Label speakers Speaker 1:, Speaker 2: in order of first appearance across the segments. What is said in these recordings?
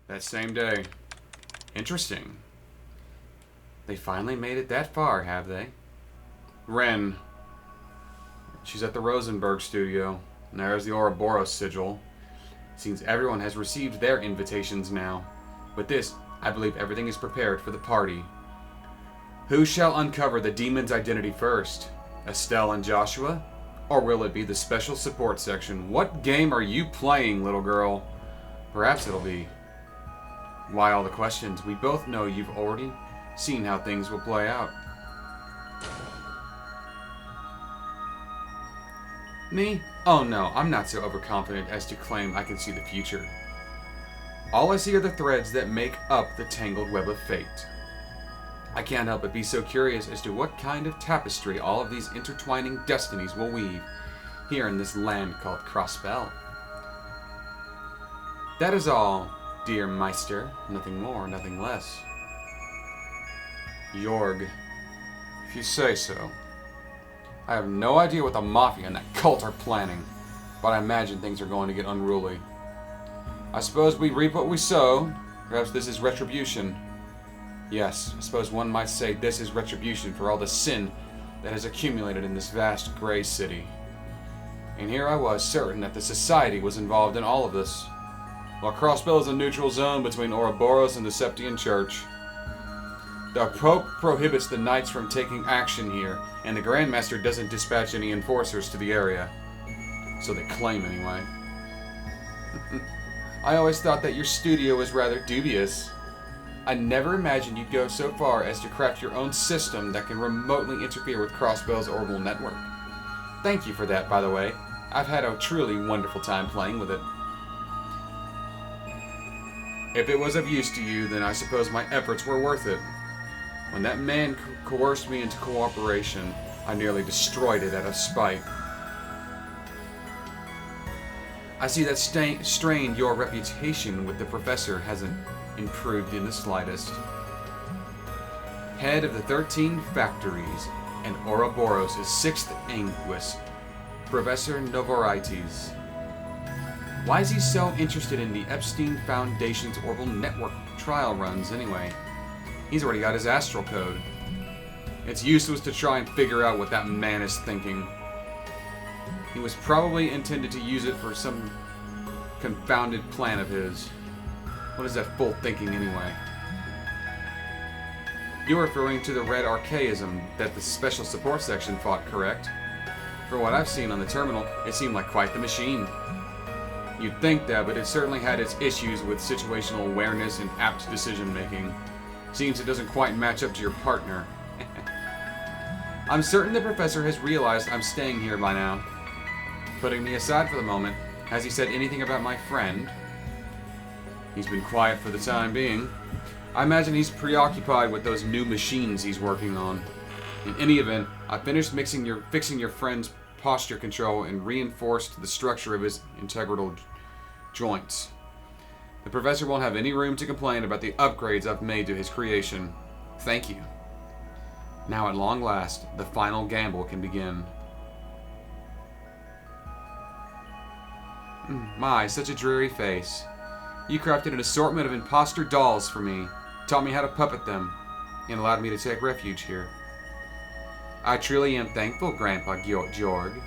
Speaker 1: that same day. Interesting. They finally made it that far, have they? Ren. She's at the Rosenberg studio. And there's the Ouroboros sigil. Seems everyone has received their invitations now. With this, I believe everything is prepared for the party. Who shall uncover the demon's identity first? Estelle and Joshua? Or will it be the special support section? What game are you playing, little girl? Perhaps it'll be... Why all the questions? We both know you've already seen how things will play out. Me? Oh no, I'm not so overconfident as to claim I can see the future. All I see are the threads that make up the tangled web of fate. I can't help but be so curious as to what kind of tapestry all of these intertwining destinies will weave here in this land called Crossbell. That is all, dear Meister. Nothing more, nothing less. Jorg, if you say so. I have no idea what the Mafia and that cult are planning, but I imagine things are going to get unruly. I suppose we reap what we sow. Perhaps this is retribution. Yes, I suppose one might say this is retribution for all the sin that has accumulated in this vast gray city. And here I was certain that the Society was involved in all of this, while Crossbell is a neutral zone between Ouroboros and the Septian Church. The Pope prohibits the Knights from taking action here, and the Grandmaster doesn't dispatch any enforcers to the area. So they claim, anyway. I always thought that your studio was rather dubious. I never imagined you'd go so far as to craft your own system that can remotely interfere with Crossbell's orbital network. Thank you for that, by the way. I've had a truly wonderful time playing with it. If it was of use to you, then I suppose my efforts were worth it. When that man coerced me into cooperation, I nearly destroyed it out of spite. I see that strained your reputation with the Professor hasn't improved in the slightest. Head of the 13 factories and Ouroboros' 6th linguist, Professor Novorites. Why is he so interested in the Epstein Foundation's orbital network trial runs anyway? He's already got his astral code. It's useless to try and figure out what that man is thinking. He was probably intended to use it for some confounded plan of his. What is that fool thinking anyway? You're referring to the red archaism that the special support section fought, correct? For what I've seen on the terminal, it seemed like quite the machine. You'd think that, but it certainly had its issues with situational awareness and apt decision-making. Seems it doesn't quite match up to your partner. I'm certain the Professor has realized I'm staying here by now. Putting me aside for the moment, has he said anything about my friend? He's been quiet for the time being. I imagine he's preoccupied with those new machines he's working on. In any event, I finished fixing your friend's posture control and reinforced the structure of his integral joints. The Professor won't have any room to complain about the upgrades I've made to his creation. Thank you. Now at long last, the final gamble can begin. My, such a dreary face. You crafted an assortment of imposter dolls for me, taught me how to puppet them, and allowed me to take refuge here. I truly am thankful, Grandpa Jorg.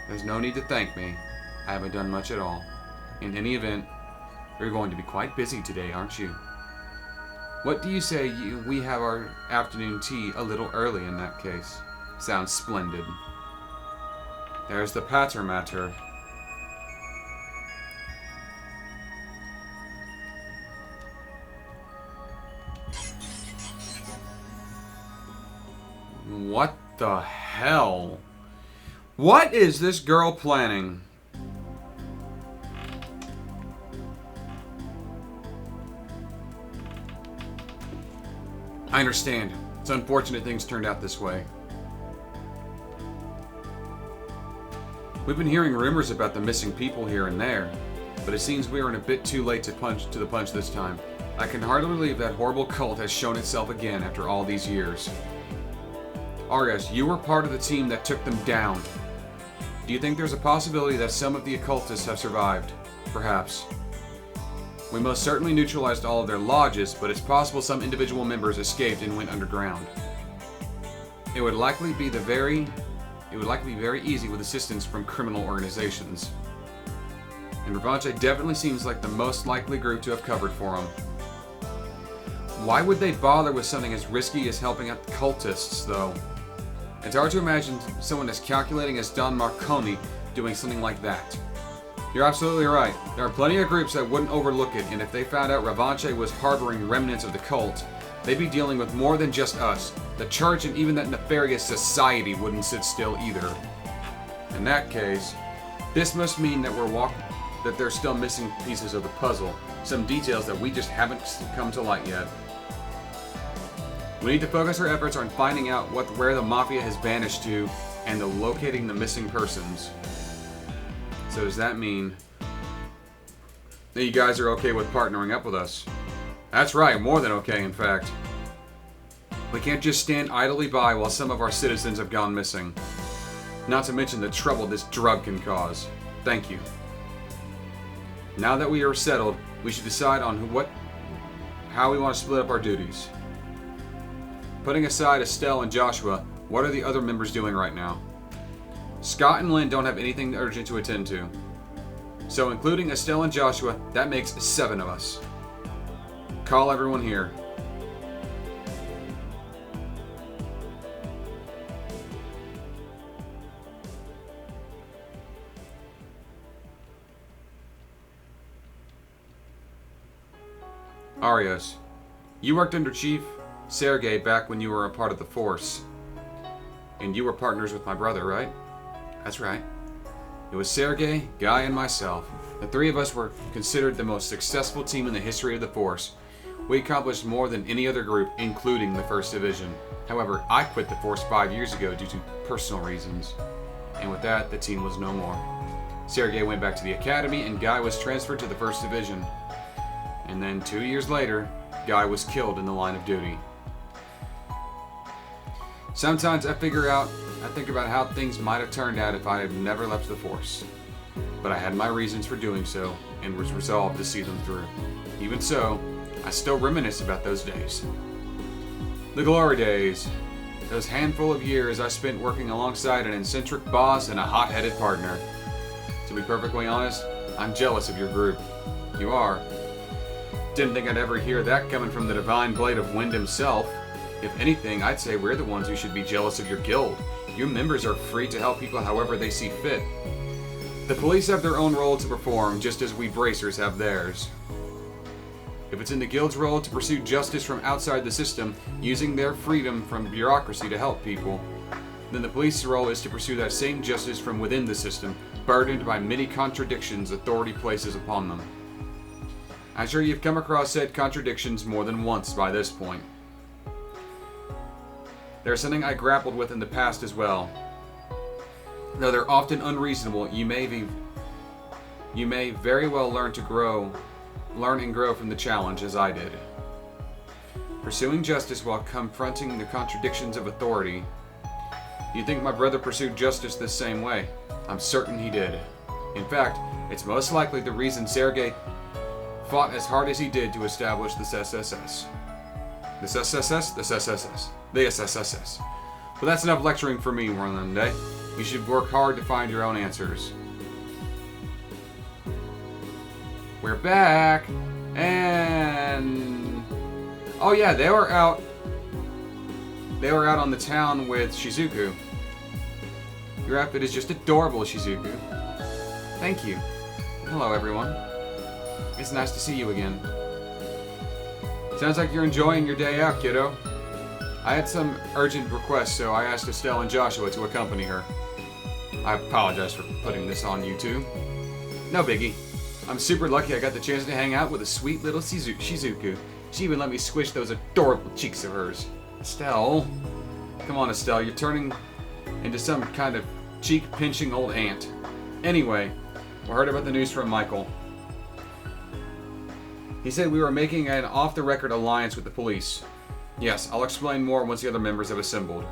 Speaker 1: There's no need to thank me. I haven't done much at all. In any event, you're going to be quite busy today, aren't you? What do you say we have our afternoon tea a little early in that case? Sounds splendid. There's the patter matter. What the hell? What is this girl planning? I understand. It's unfortunate things turned out this way. We've been hearing rumors about the missing people here and there, but it seems we are a bit too late to the punch this time. I can hardly believe that horrible cult has shown itself again after all these years. Argus, you were part of the team that took them down. Do you think there's a possibility that some of the occultists have survived? Perhaps. We most certainly neutralized all of their lodges, but it's possible some individual members escaped and went underground. It would likely be very easy with assistance from criminal organizations. And Revanche definitely seems like the most likely group to have covered for him. Why would they bother with something as risky as helping out the cultists, though? It's hard to imagine someone as calculating as Don Marconi doing something like that. You're absolutely right. There are plenty of groups that wouldn't overlook it, and if they found out Revanche was harboring remnants of the cult, they'd be dealing with more than just us. The church and even that nefarious society wouldn't sit still either. In that case, this must mean that that they're still missing pieces of the puzzle, some details that we just haven't come to light yet. We need to focus our efforts on finding out where the Mafia has vanished to and locating the missing persons. So does that mean that you guys are okay with partnering up with us? That's right, more than okay, in fact. We can't just stand idly by while some of our citizens have gone missing. Not to mention the trouble this drug can cause. Thank you. Now that we are settled, we should decide on how we want to split up our duties. Putting aside Estelle and Joshua, what are the other members doing right now? Scott and Lynn don't have anything urgent to attend to. So including Estelle and Joshua, that makes 7 of us. Call everyone here. Arios, you worked under Chief Sergei back when you were a part of the Force. And you were partners with my brother, right? That's right. It was Sergei, Guy, and myself. The 3 of us were considered the most successful team in the history of the Force. We accomplished more than any other group, including the 1st Division. However, I quit the Force 5 years ago due to personal reasons. And with that, the team was no more. Sergei went back to the Academy, and Guy was transferred to the 1st Division. And then 2 years later, Guy was killed in the line of duty. Sometimes I think about how things might have turned out if I had never left the Force. But I had my reasons for doing so, and was resolved to see them through. Even so, I still reminisce about those days. The glory days. Those handful of years I spent working alongside an eccentric boss and a hot-headed partner. To be perfectly honest, I'm jealous of your group. You are. Didn't think I'd ever hear that coming from the Divine Blade of Wind himself. If anything, I'd say we're the ones who should be jealous of your guild. Your members are free to help people however they see fit. The police have their own role to perform, just as we bracers have theirs. If it's in the guild's role to pursue justice from outside the system, using their freedom from bureaucracy to help people, then the police's role is to pursue that same justice from within the system, burdened by many contradictions authority places upon them. I'm sure you've come across said contradictions more than once by this point. There's something I grappled with in the past as well. Though they're often unreasonable, you may very well learn and grow from the challenge as I did. Pursuing justice while confronting the contradictions of authority. Do you think my brother pursued justice the same way? I'm certain he did. In fact, it's most likely the reason Sergei fought as hard as he did to establish the SSS. The SSS? The SSS. The SSS. But that's enough lecturing for me one day. You should work hard to find your own answers. We're back! And... oh yeah, they were out on the town with Shizuku. Your outfit is just adorable, Shizuku. Thank you. Hello, everyone. It's nice to see you again. Sounds like you're enjoying your day out, kiddo. I had some urgent requests, so I asked Estelle and Joshua to accompany her. I apologize for putting this on you two. No biggie. I'm super lucky I got the chance to hang out with a sweet little Shizuku. She even let me squish those adorable cheeks of hers. Estelle. Come on, Estelle, you're turning into some kind of cheek-pinching old aunt. Anyway, we heard about the news from Michael. He said we were making an off-the-record alliance with the police. Yes, I'll explain more once the other members have assembled.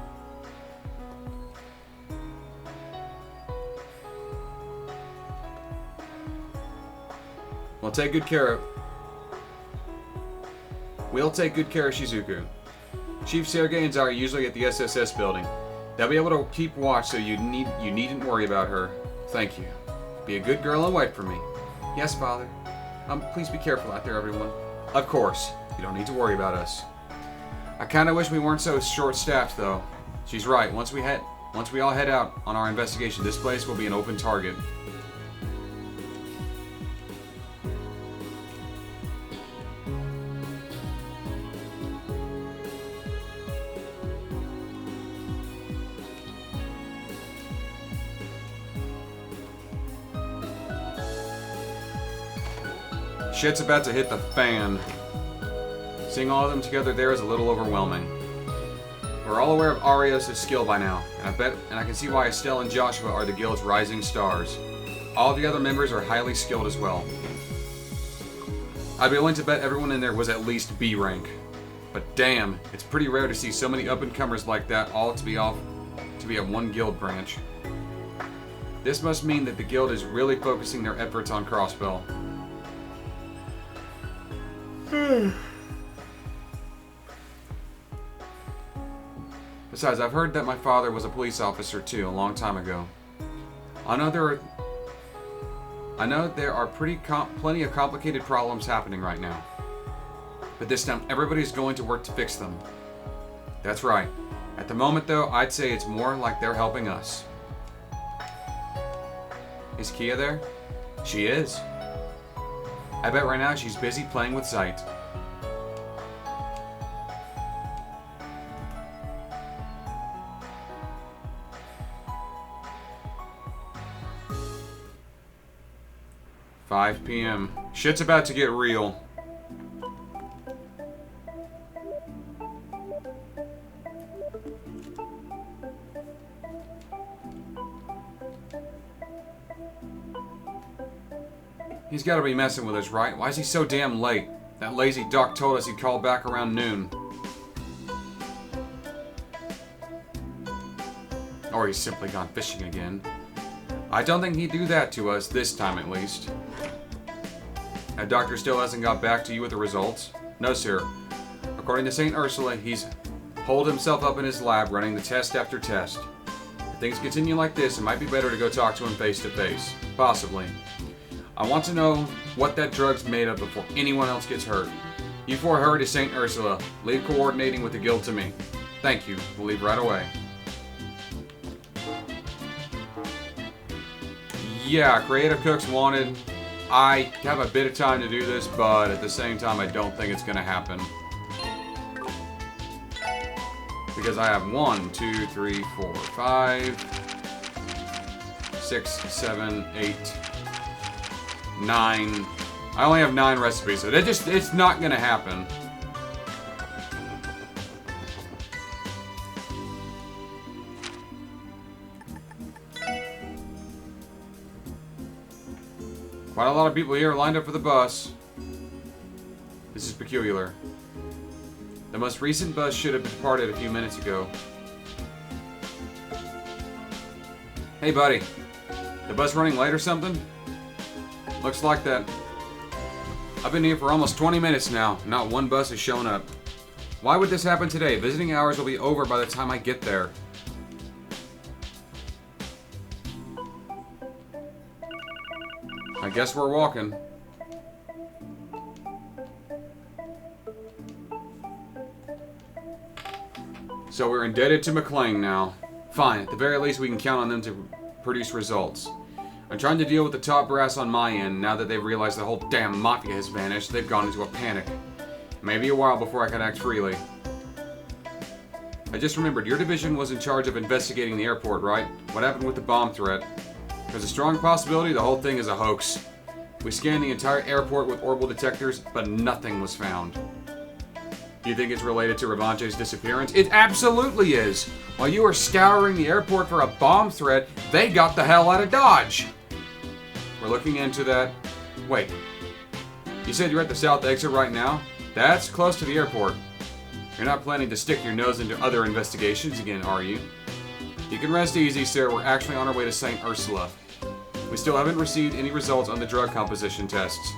Speaker 1: Well, take good care We'll take good care of Shizuku. Chief Sergei and I are usually at the SSS building. They'll be able to keep watch, so you needn't worry about her. Thank you. Be a good girl and wait for me. Yes, Father. Please be careful out there, everyone. Of course. You don't need to worry about us. I kind of wish we weren't so short-staffed, though. She's right. Once we all head out on our investigation, this place will be an open target. Shit's about to hit the fan. Seeing all of them together there is a little overwhelming. We're all aware of Arios' skill by now, and I can see why Estelle and Joshua are the guild's rising stars. All of the other members are highly skilled as well. I'd be willing to bet everyone in there was at least B rank. But damn, it's pretty rare to see so many up-and-comers like that all to be at one guild branch. This must mean that the guild is really focusing their efforts on Crossbell. Besides, I've heard that my father was a police officer too, a long time ago. I know there are plenty of complicated problems happening right now. But this time, everybody's going to work to fix them. That's right. At the moment, though, I'd say it's more like they're helping us. Is Kia there? She is. I bet right now she's busy playing with Zeit. $5 p.m. Shit's about to get real. He's got to be messing with us, right? Why is he so damn late? That lazy duck told us he'd call back around noon. Or he's simply gone fishing again. I don't think he'd do that to us, this time at least. That doctor still hasn't got back to you with the results? No, sir. According to St. Ursula, he's holed himself up in his lab running the test after test. If things continue like this, it might be better to go talk to him face to face. Possibly. I want to know what that drug's made of before anyone else gets hurt. You four hurry to St. Ursula. Leave coordinating with the guild to me. Thank you. We'll leave right away. Yeah, creative cooks wanted. I have a bit of time to do this, but at the same time, I don't think it's going to happen. Because I have 1, 2, 3, 4, 5, 6, 7, 8, 9. I only have 9 recipes, so it's not going to happen. Quite a lot of people here lined up for the bus. This is peculiar. The most recent bus should have departed a few minutes ago. Hey buddy, the bus running late or something? Looks like that. I've been here for almost 20 minutes now. Not one bus has shown up. Why would this happen today? Visiting hours will be over by the time I get there. I guess we're walking. So we're indebted to McLean now. Fine, at the very least we can count on them to produce results. I'm trying to deal with the top brass on my end. Now that they've realized the whole damn mafia has vanished, they've gone into a panic. Maybe a while before I can act freely. I just remembered, your division was in charge of investigating the airport, right? What happened with the bomb threat? There's a strong possibility the whole thing is a hoax. We scanned the entire airport with orbital detectors, but nothing was found. Do you think it's related to Revanche's disappearance? It absolutely is! While you were scouring the airport for a bomb threat, they got the hell out of Dodge! We're looking into that. Wait. You said you're at the south exit right now? That's close to the airport. You're not planning to stick your nose into other investigations again, are you? You can rest easy, sir. We're actually on our way to St. Ursula. We still haven't received any results on the drug composition tests.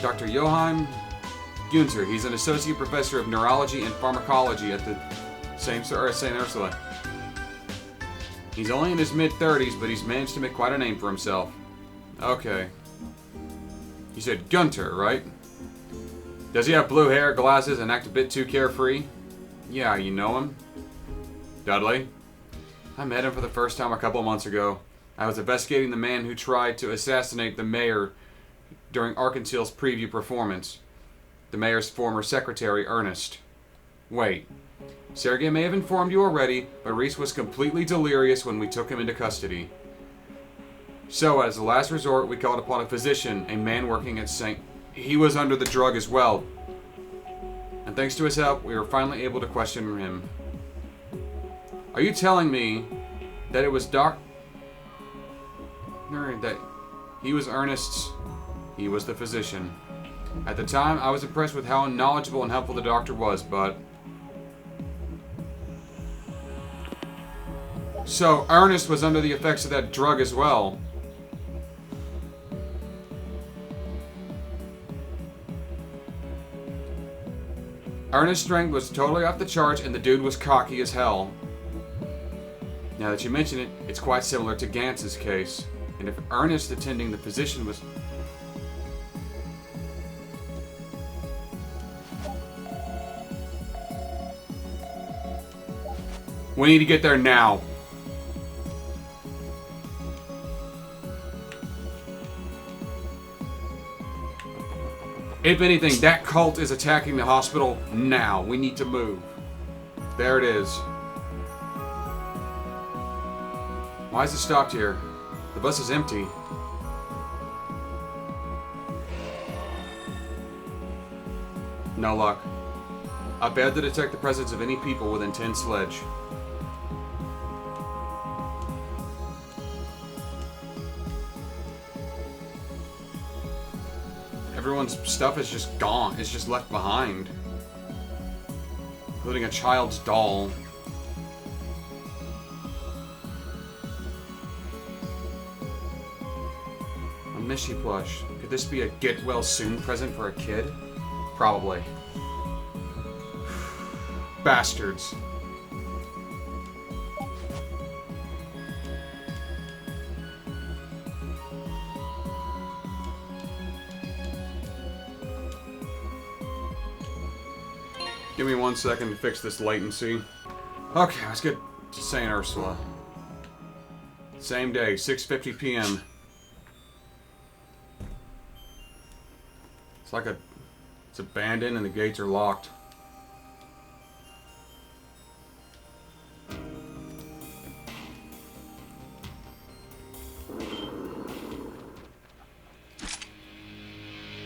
Speaker 1: Dr. Johann Gunter. He's an associate professor of neurology and pharmacology at the St. Ursula. He's only in his mid-30s, but he's managed to make quite a name for himself. Okay. You said Gunter, right? Does he have blue hair, glasses, and act a bit too carefree? Yeah, you know him? Dudley? I met him for the first time a couple months ago. I was investigating the man who tried to assassinate the mayor during Arkansas's preview performance. The mayor's former secretary, Ernest. Wait. Sergei may have informed you already, but Reese was completely delirious when we took him into custody. So, as a last resort, we called upon a physician, a man working at St. He was under the drug as well. And thanks to his help, we were finally able to question him. Are you telling me that it was that he was Ernest's... He was the physician. At the time, I was impressed with how knowledgeable and helpful the doctor was, but... So, Ernest was under the effects of that drug as well. Ernest's strength was totally off the charts, and the dude was cocky as hell. Now that you mention it, it's quite similar to Gantz's case. And if Ernest attending the physician was... We need to get there now. If anything, that cult is attacking the hospital now. We need to move. There it is. Why is it stopped here? The bus is empty. No luck. I failed to detect the presence of any people within 10 sledge. Everyone's stuff is just gone. It's just left behind. Including a child's doll. A Mishy plush. Could this be a get well soon present for a kid? Probably. Bastards. Give me 1 second to fix this latency. Okay, let's get to St. Ursula. Same day, 6:50 p.m. It's abandoned and the gates are locked.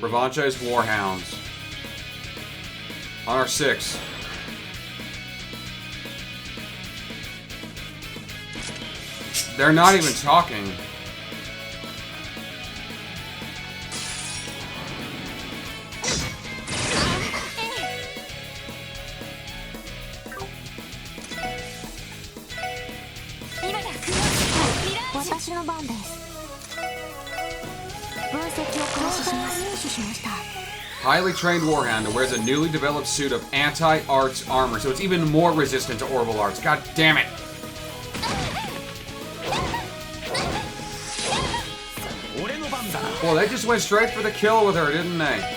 Speaker 1: Revanche's Warhounds. On our 6. They're not even talking. Highly trained Warhound that wears a newly developed suit of anti-arts armor, so it's even more resistant to orbital arts. God damn it! Well, they just went straight for the kill with her, didn't they?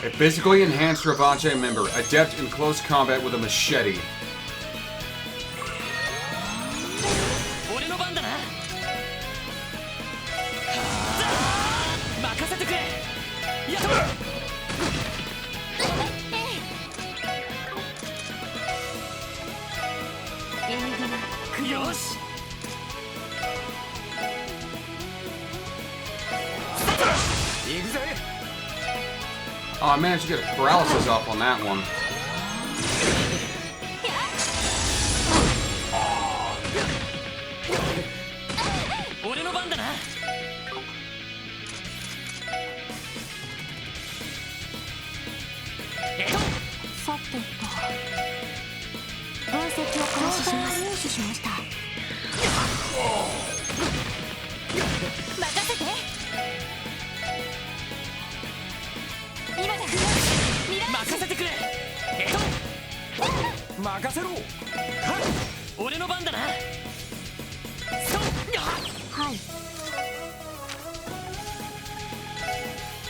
Speaker 1: A physically enhanced Revanche member, adept in close combat with a machete. Oh, I managed to get a paralysis off on that one.
Speaker 2: さてと分析を開始します。入手しました。任せて。今だ。
Speaker 3: 任せてくれ。任せろ。俺の番だな。はい。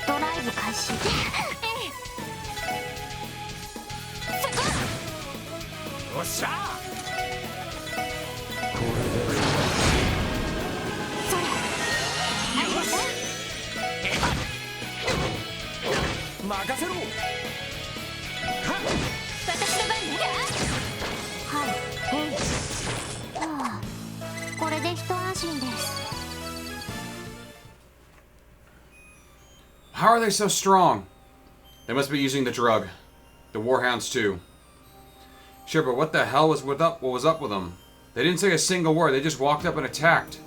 Speaker 2: ドライブ開始。
Speaker 3: よっしゃ
Speaker 2: それ。
Speaker 3: 任せろ。
Speaker 2: 私の番ね。はい。はあ、これで一安心です。
Speaker 1: How are they so strong? They must be using the drug. The Warhounds too. Sure, but what the hell was up with them? They didn't say a single word, they just walked up and attacked.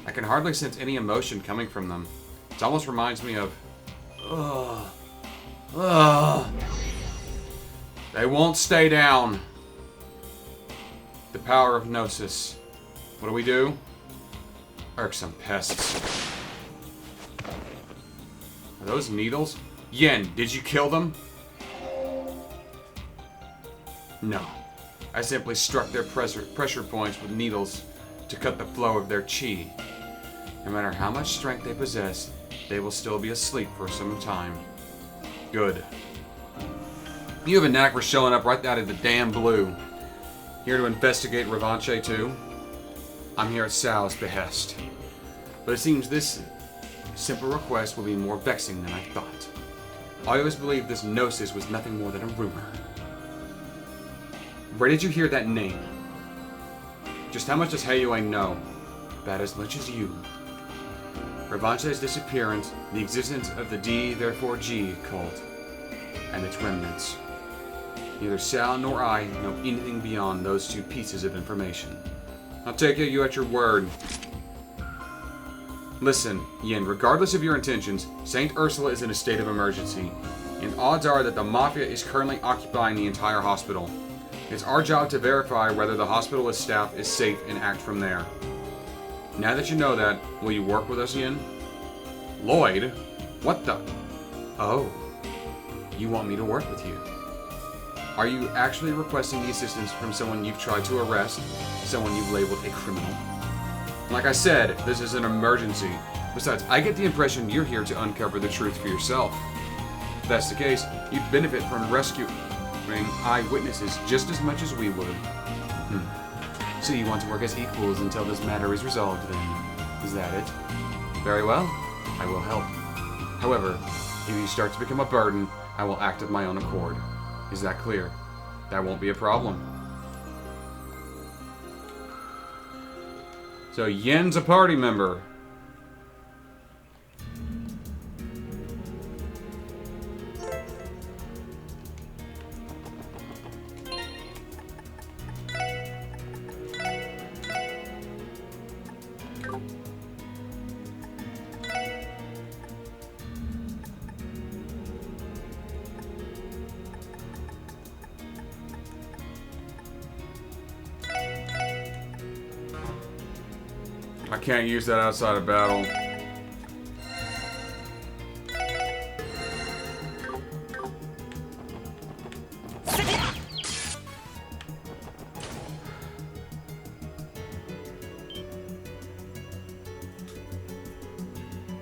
Speaker 1: I can hardly sense any emotion coming from them. It almost reminds me of... They won't stay down. The power of Gnosis. What do? Irksome pests. Are those needles? Yen, did you kill them? No. I simply struck their pressure points with needles to cut the flow of their chi. No matter how much strength they possess, they will still be asleep for some time. Good. You have a knack for showing up right out of the damn blue. Here to investigate Revanche too? I'm here at Sal's behest. But it seems this simple request will be more vexing than I thought. I always believed this Gnosis was nothing more than a rumor. Where did you hear that name? Just how much does Heiyue know? About as much as you. Revanche's disappearance, the existence of the D, therefore G cult, and its remnants. Neither Sal nor I know anything beyond those two pieces of information. I'll take you at your word. Listen, Yin, regardless of your intentions, Saint Ursula is in a state of emergency, and odds are that the Mafia is currently occupying the entire hospital. It's our job to verify whether the hospitalist staff is safe and act from there. Now that you know that, will you work with us, Yin? Lloyd? What the? Oh. You want me to work with you? Are you actually requesting the assistance from someone you've tried to arrest? Someone you've labeled a criminal? Like I said, this is an emergency. Besides, I get the impression you're here to uncover the truth for yourself. If that's the case, you'd benefit from rescuing eyewitnesses just as much as we would. So you want to work as equals until this matter is resolved then? Is that it? Very well, I will help. However, if you start to become a burden, I will act of my own accord. Is that clear? That won't be a problem. So Yen's a party member. I can't use that outside of battle.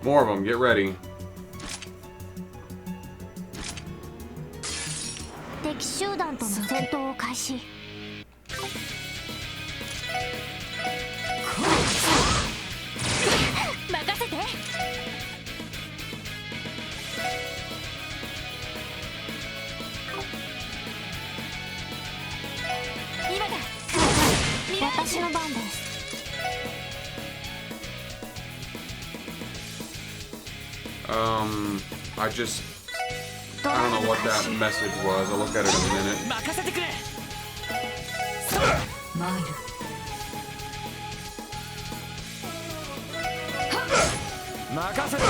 Speaker 1: More of them, get ready.
Speaker 2: 敵集団との戦闘を開始。任せて。今だ。私の番です。
Speaker 1: I don't know what that message was. I'll look at it in a minute.
Speaker 3: 任せてくれ。
Speaker 2: 参る。
Speaker 3: 任せて。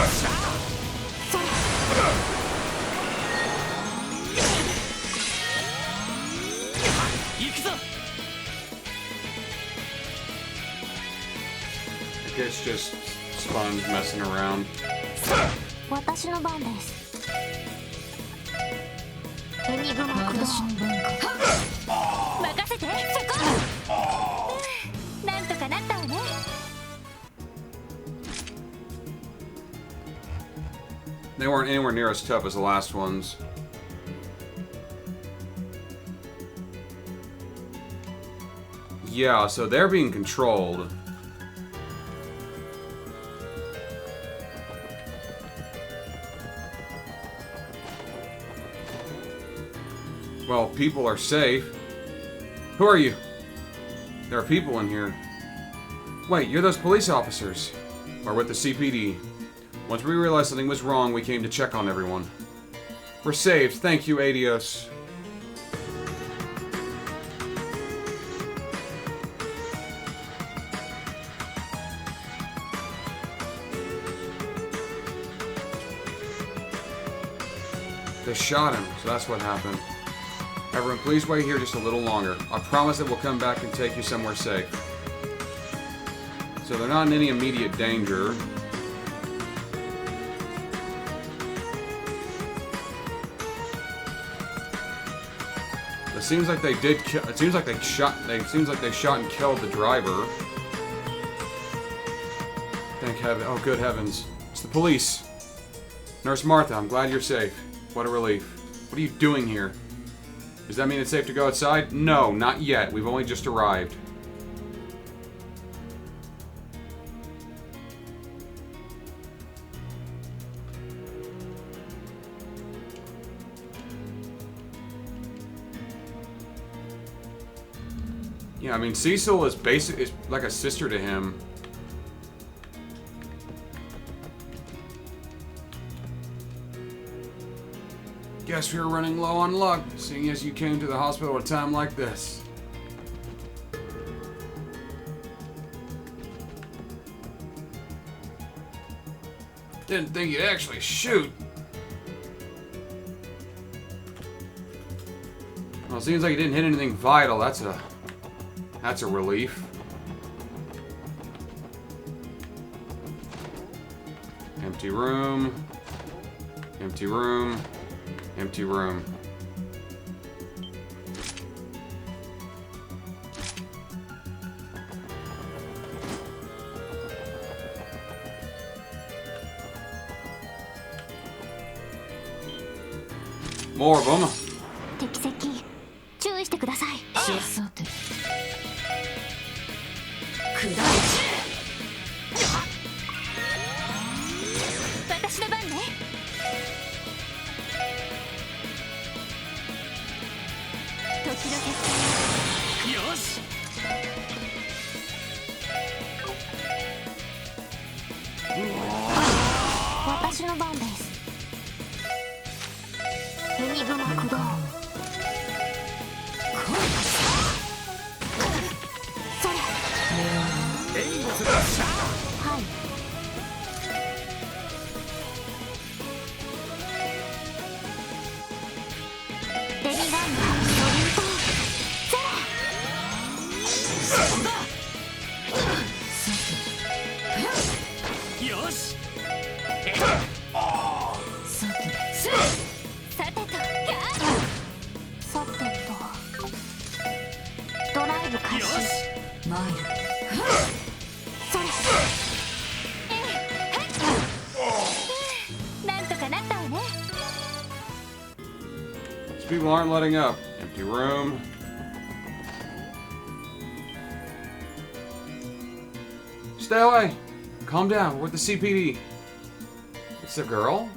Speaker 3: 行くぞ。
Speaker 1: I guess just Sponge messing around.
Speaker 2: 私の番です。エニグマ駆動。任せて、そこ。なんとかなったわね。
Speaker 1: They weren't anywhere near as tough as the last ones. Yeah, so they're being controlled. Well, people are safe. Who are you? There are people in here. Wait, you're those police officers. Or with the CPD. Once we realized something was wrong, we came to check on everyone. We're saved. Thank you, Adios. They shot him, so that's what happened. Everyone, please wait here just a little longer. I promise that we'll come back and take you somewhere safe. So they're not in any immediate danger. It seems like they did. It seems like they shot. It seems like they shot and killed the driver. Thank heaven! Oh, good heavens! It's the police. Nurse Martha, I'm glad you're safe. What a relief. What are you doing here? Does that mean it's safe to go outside? No, not yet. We've only just arrived. Yeah, I mean, Cecil is like a sister to him. Guess we were running low on luck, seeing as you came to the hospital at a time like this. Didn't think you'd actually shoot. Well, it seems like you didn't hit anything vital. That's a relief. Empty room. Empty room. Empty room. More of them.
Speaker 2: 敵接近。注意してください。
Speaker 3: さて。
Speaker 2: 私の番ね。時の決定。
Speaker 3: よし。
Speaker 2: 私の番です。エニグマ駆動。それ。はい。デリガンのドリント。それ。
Speaker 3: よし。
Speaker 2: さてと、ドライブ開始。マイル。それ。なんとかなったわね。
Speaker 1: These people aren't letting up. Empty room. Stay away. Calm down. We're at the CPD. It's a girl?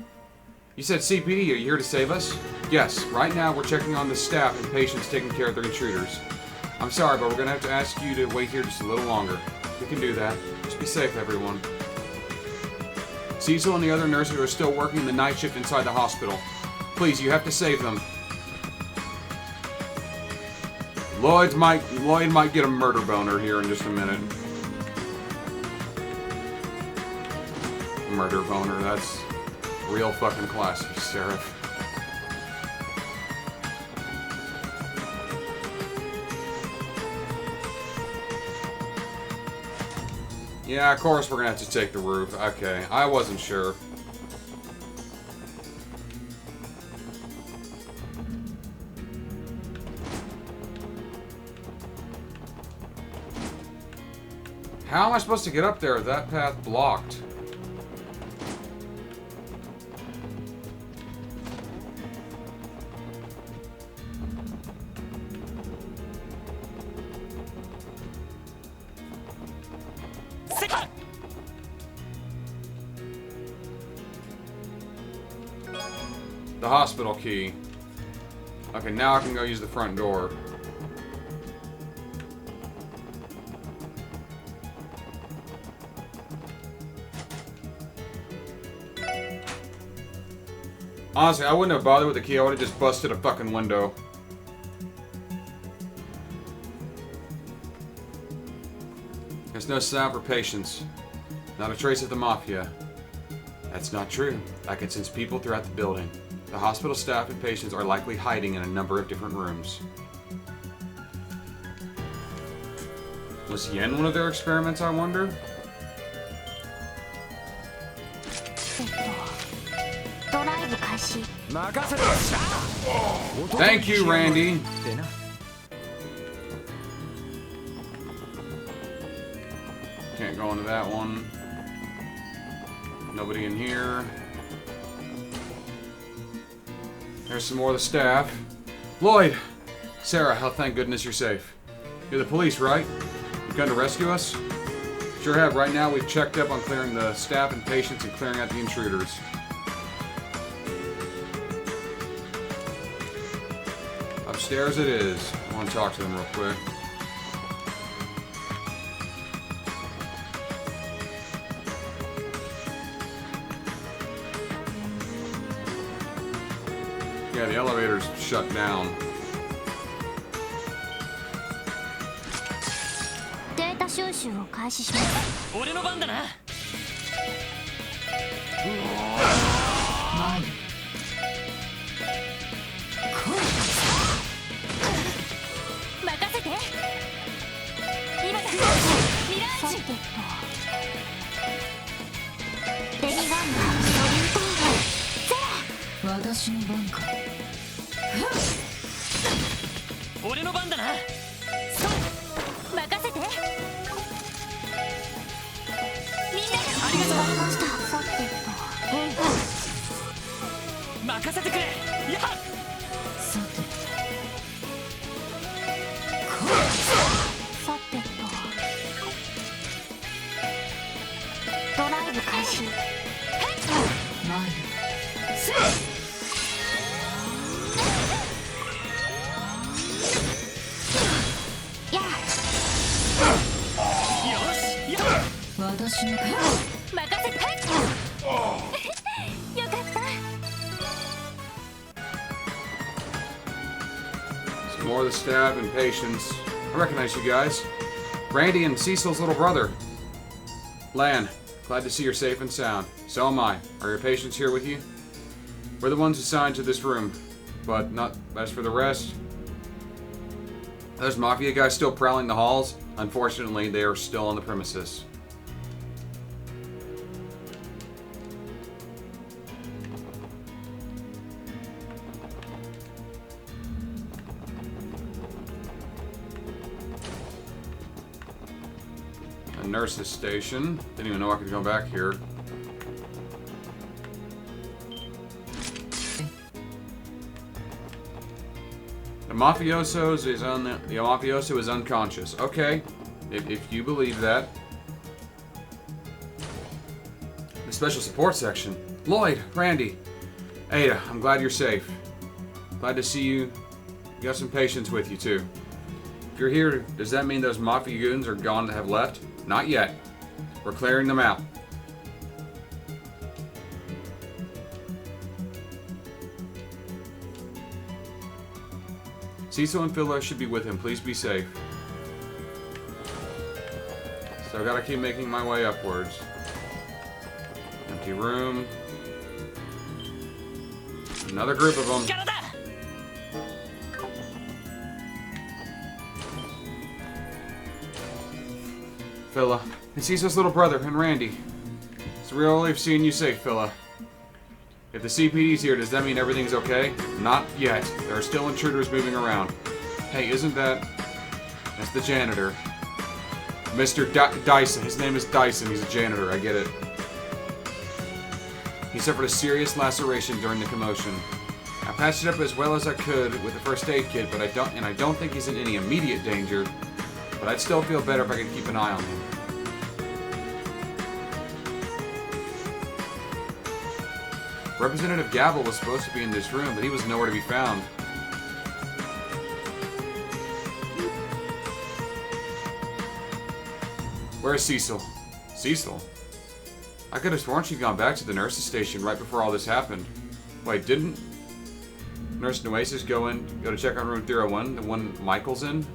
Speaker 1: You said CPD. Are you here to save us? Yes. Right now, we're checking on the staff and patients taking care of their intruders. I'm sorry, but we're going to have to ask you to wait here just a little longer. We can do that. Just be safe, everyone. Cecil and the other nurses are still working the night shift inside the hospital. Please, you have to save them. Lloyd might get a murder boner here in just a minute. Murder boner, that's real fucking classy, Seraph. Yeah, of course we're gonna have to take the roof. Okay, I wasn't sure. How am I supposed to get up there with that path blocked? The hospital key. Okay, now I can go use the front door. Honestly, I wouldn't have bothered with the key. I would have just busted a fucking window. There's no sign for patients. Not a trace of the Mafia. That's not true. I can sense people throughout the building. The hospital staff and patients are likely hiding in a number of different rooms. Was he in one of their experiments, I wonder? Thank you, Randy. Can't go into that one. Nobody in here. There's some more of the staff. Lloyd! Sarah, oh, thank goodness you're safe. You're the police, right? You've come to rescue us? Sure have. Right now we've checked up on clearing the staff and patients and clearing out the intruders. Upstairs it is. I want to talk to them real quick. Yeah, the elevator's shut down. Some more of the staff and patients. I recognize you guys. Randy and Cecil's little brother. Lan, glad to see you're safe and sound. So am I. Are your patients here with you? We're the ones assigned to this room, but not as for the rest. Those Mafia guys still prowling the halls? Unfortunately, they are still on the premises. A nurse's station. Didn't even know I could go back here. The mafioso is unconscious. Okay, if you believe that. The special support section. Lloyd, Randy, Ada, I'm glad you're safe. Glad to see you. You got some patients with you too. If you're here, does that mean those mafia goons are gone to have left? Not yet. We're clearing them out. Cecil and Philo should be with him. Please be safe. So I gotta keep making my way upwards. Empty room. Another group of them. Philo, And Cecil's little brother, and Randy. It's a real relief seeing you safe, fella. If the CPD's here, does that mean everything's okay? Not yet. There are still intruders moving around. Hey, isn't that... That's the janitor. Mr. Dyson. His name is Dyson. He's a janitor. I get it. He suffered a serious laceration during the commotion. I patched it up as well as I could with the first aid kit, but I don't think he's in any immediate danger. But I'd still feel better if I could keep an eye on him. Representative Gabble was supposed to be in this room, but he was nowhere to be found. Where's Cecil? Cecil? I could have sworn she'd gone back to the nurse's station right before all this happened. Wait, didn't Nurse Nueces go to check on room 301, the one Michael's in?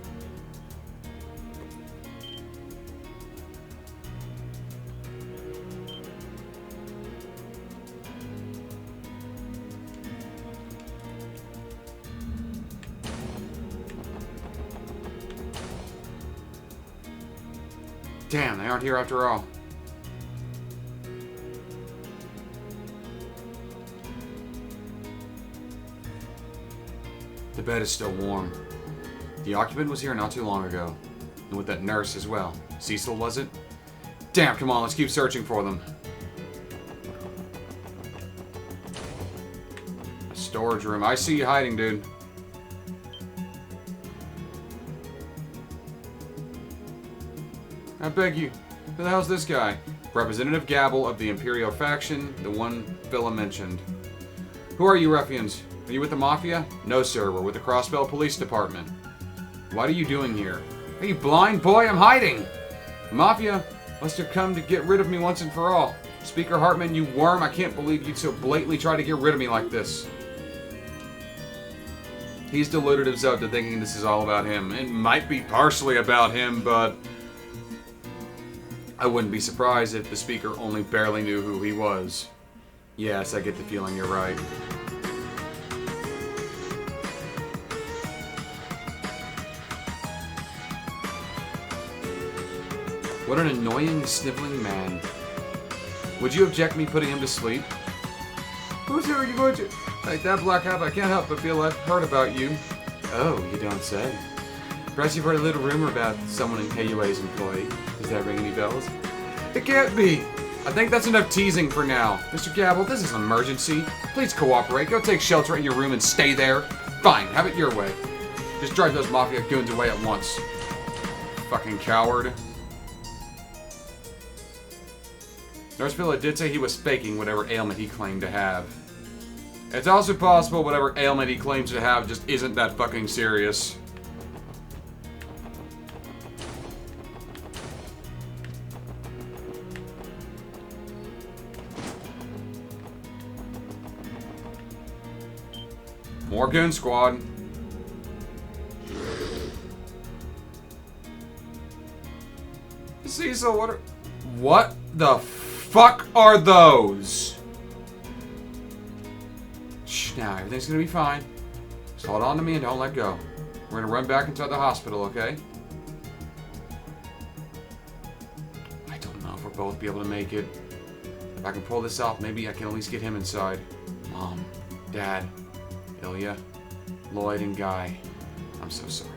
Speaker 1: Damn, they aren't here after all. The bed is still warm. The occupant was here not too long ago. And with that nurse as well. Cecil, was it? Damn, come on, let's keep searching for them. Storage room. I see you hiding, dude. I beg you. Who the hell's this guy? Representative Gabble of the Imperial faction, the one Phila mentioned. Who are you, ruffians? Are you with the Mafia? No, sir. We're with the Crossbell Police Department. What are you doing here? Are you blind, boy? I'm hiding! The Mafia must have come to get rid of me once and for all. Speaker Hartman, you worm. I can't believe you'd so blatantly try to get rid of me like this. He's deluded himself to thinking this is all about him. It might be partially about him, but... I wouldn't be surprised if the speaker only barely knew who he was. Yes, I get the feeling you're right. What an annoying, sniveling man. Would you object me putting him to sleep? Who's here are you going to... Like that, Black Hat, I can't help but feel I've heard about you. Oh, you don't say. Perhaps you've heard a little rumor about someone in KUA's employ. Does that ring any bells? It can't be! I think that's enough teasing for now. Mr. Gabble, this is an emergency. Please cooperate. Go take shelter in your room and stay there. Fine, have it your way. Just drive those Mafia goons away at once. Fucking coward. Nurse Phila did say he was faking whatever ailment he claimed to have. It's also possible whatever ailment he claims to have just isn't that fucking serious. More goon squad. Cecil, what the fuck are those? Shh, now everything's gonna be fine. Just hold on to me and don't let go. We're gonna run back inside the hospital, okay? I don't know if we'll both be able to make it. If I can pull this off, maybe I can at least get him inside. Mom, Dad, Ilya, Lloyd, and Guy. I'm so sorry.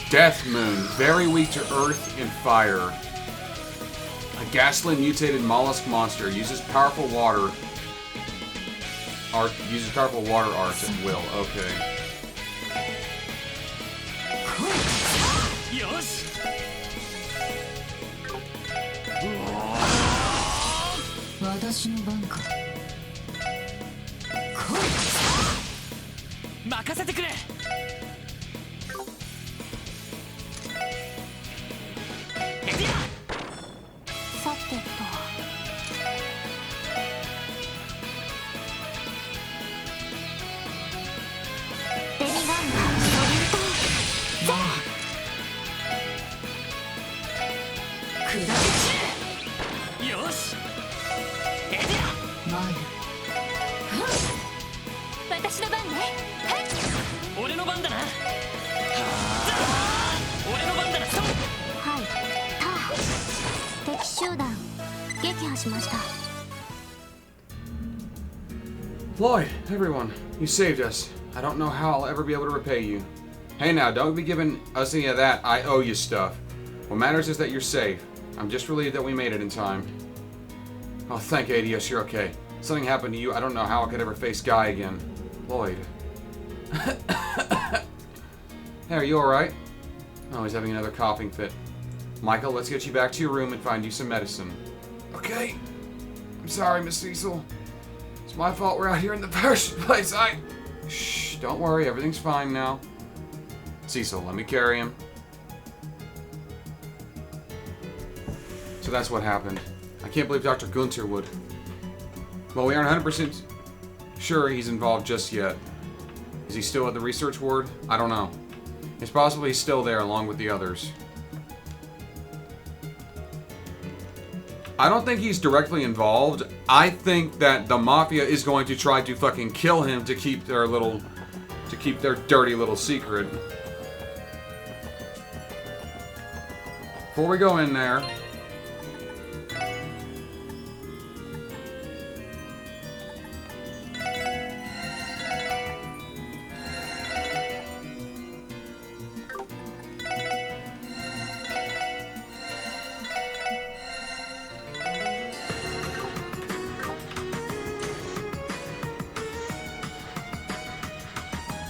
Speaker 1: Death Moon, very weak to earth and fire. A gasoline mutated mollusk monster uses powerful water art at will. Okay.
Speaker 3: 任せてくれ。エリア。
Speaker 2: さてと。デミガンマソリント
Speaker 3: 砕け散れ。よし。エリア。
Speaker 2: マイル。私の番ね。はい。
Speaker 3: 俺の番だな。俺の番だな。そう。
Speaker 2: はい。ター。敵集団撃破しました。
Speaker 1: Floyd, everyone, you saved us. I don't know how I'll ever be able to repay you. Hey now, don't be giving us any of that I owe you stuff. What matters is that you're safe. I'm just relieved that we made it in time. Oh, thank ADS, you're okay. Something happened to you, I don't know how I could ever face Guy again. Floyd. Hey, are you alright? Oh, he's having another coughing fit. Michael, let's get you back to your room and find you some medicine. Okay. I'm sorry, Miss Cecil. It's my fault we're out here in the first place. Shh, don't worry, everything's fine now. Cecil, let me carry him. So that's what happened. I can't believe Dr. Gunter would. Well, we aren't 100% sure he's involved just yet. Is he still at the research ward? I don't know. It's possible he's still there along with the others. I don't think he's directly involved. I think that the Mafia is going to try to fucking kill him to keep their dirty little secret. Before we go in there,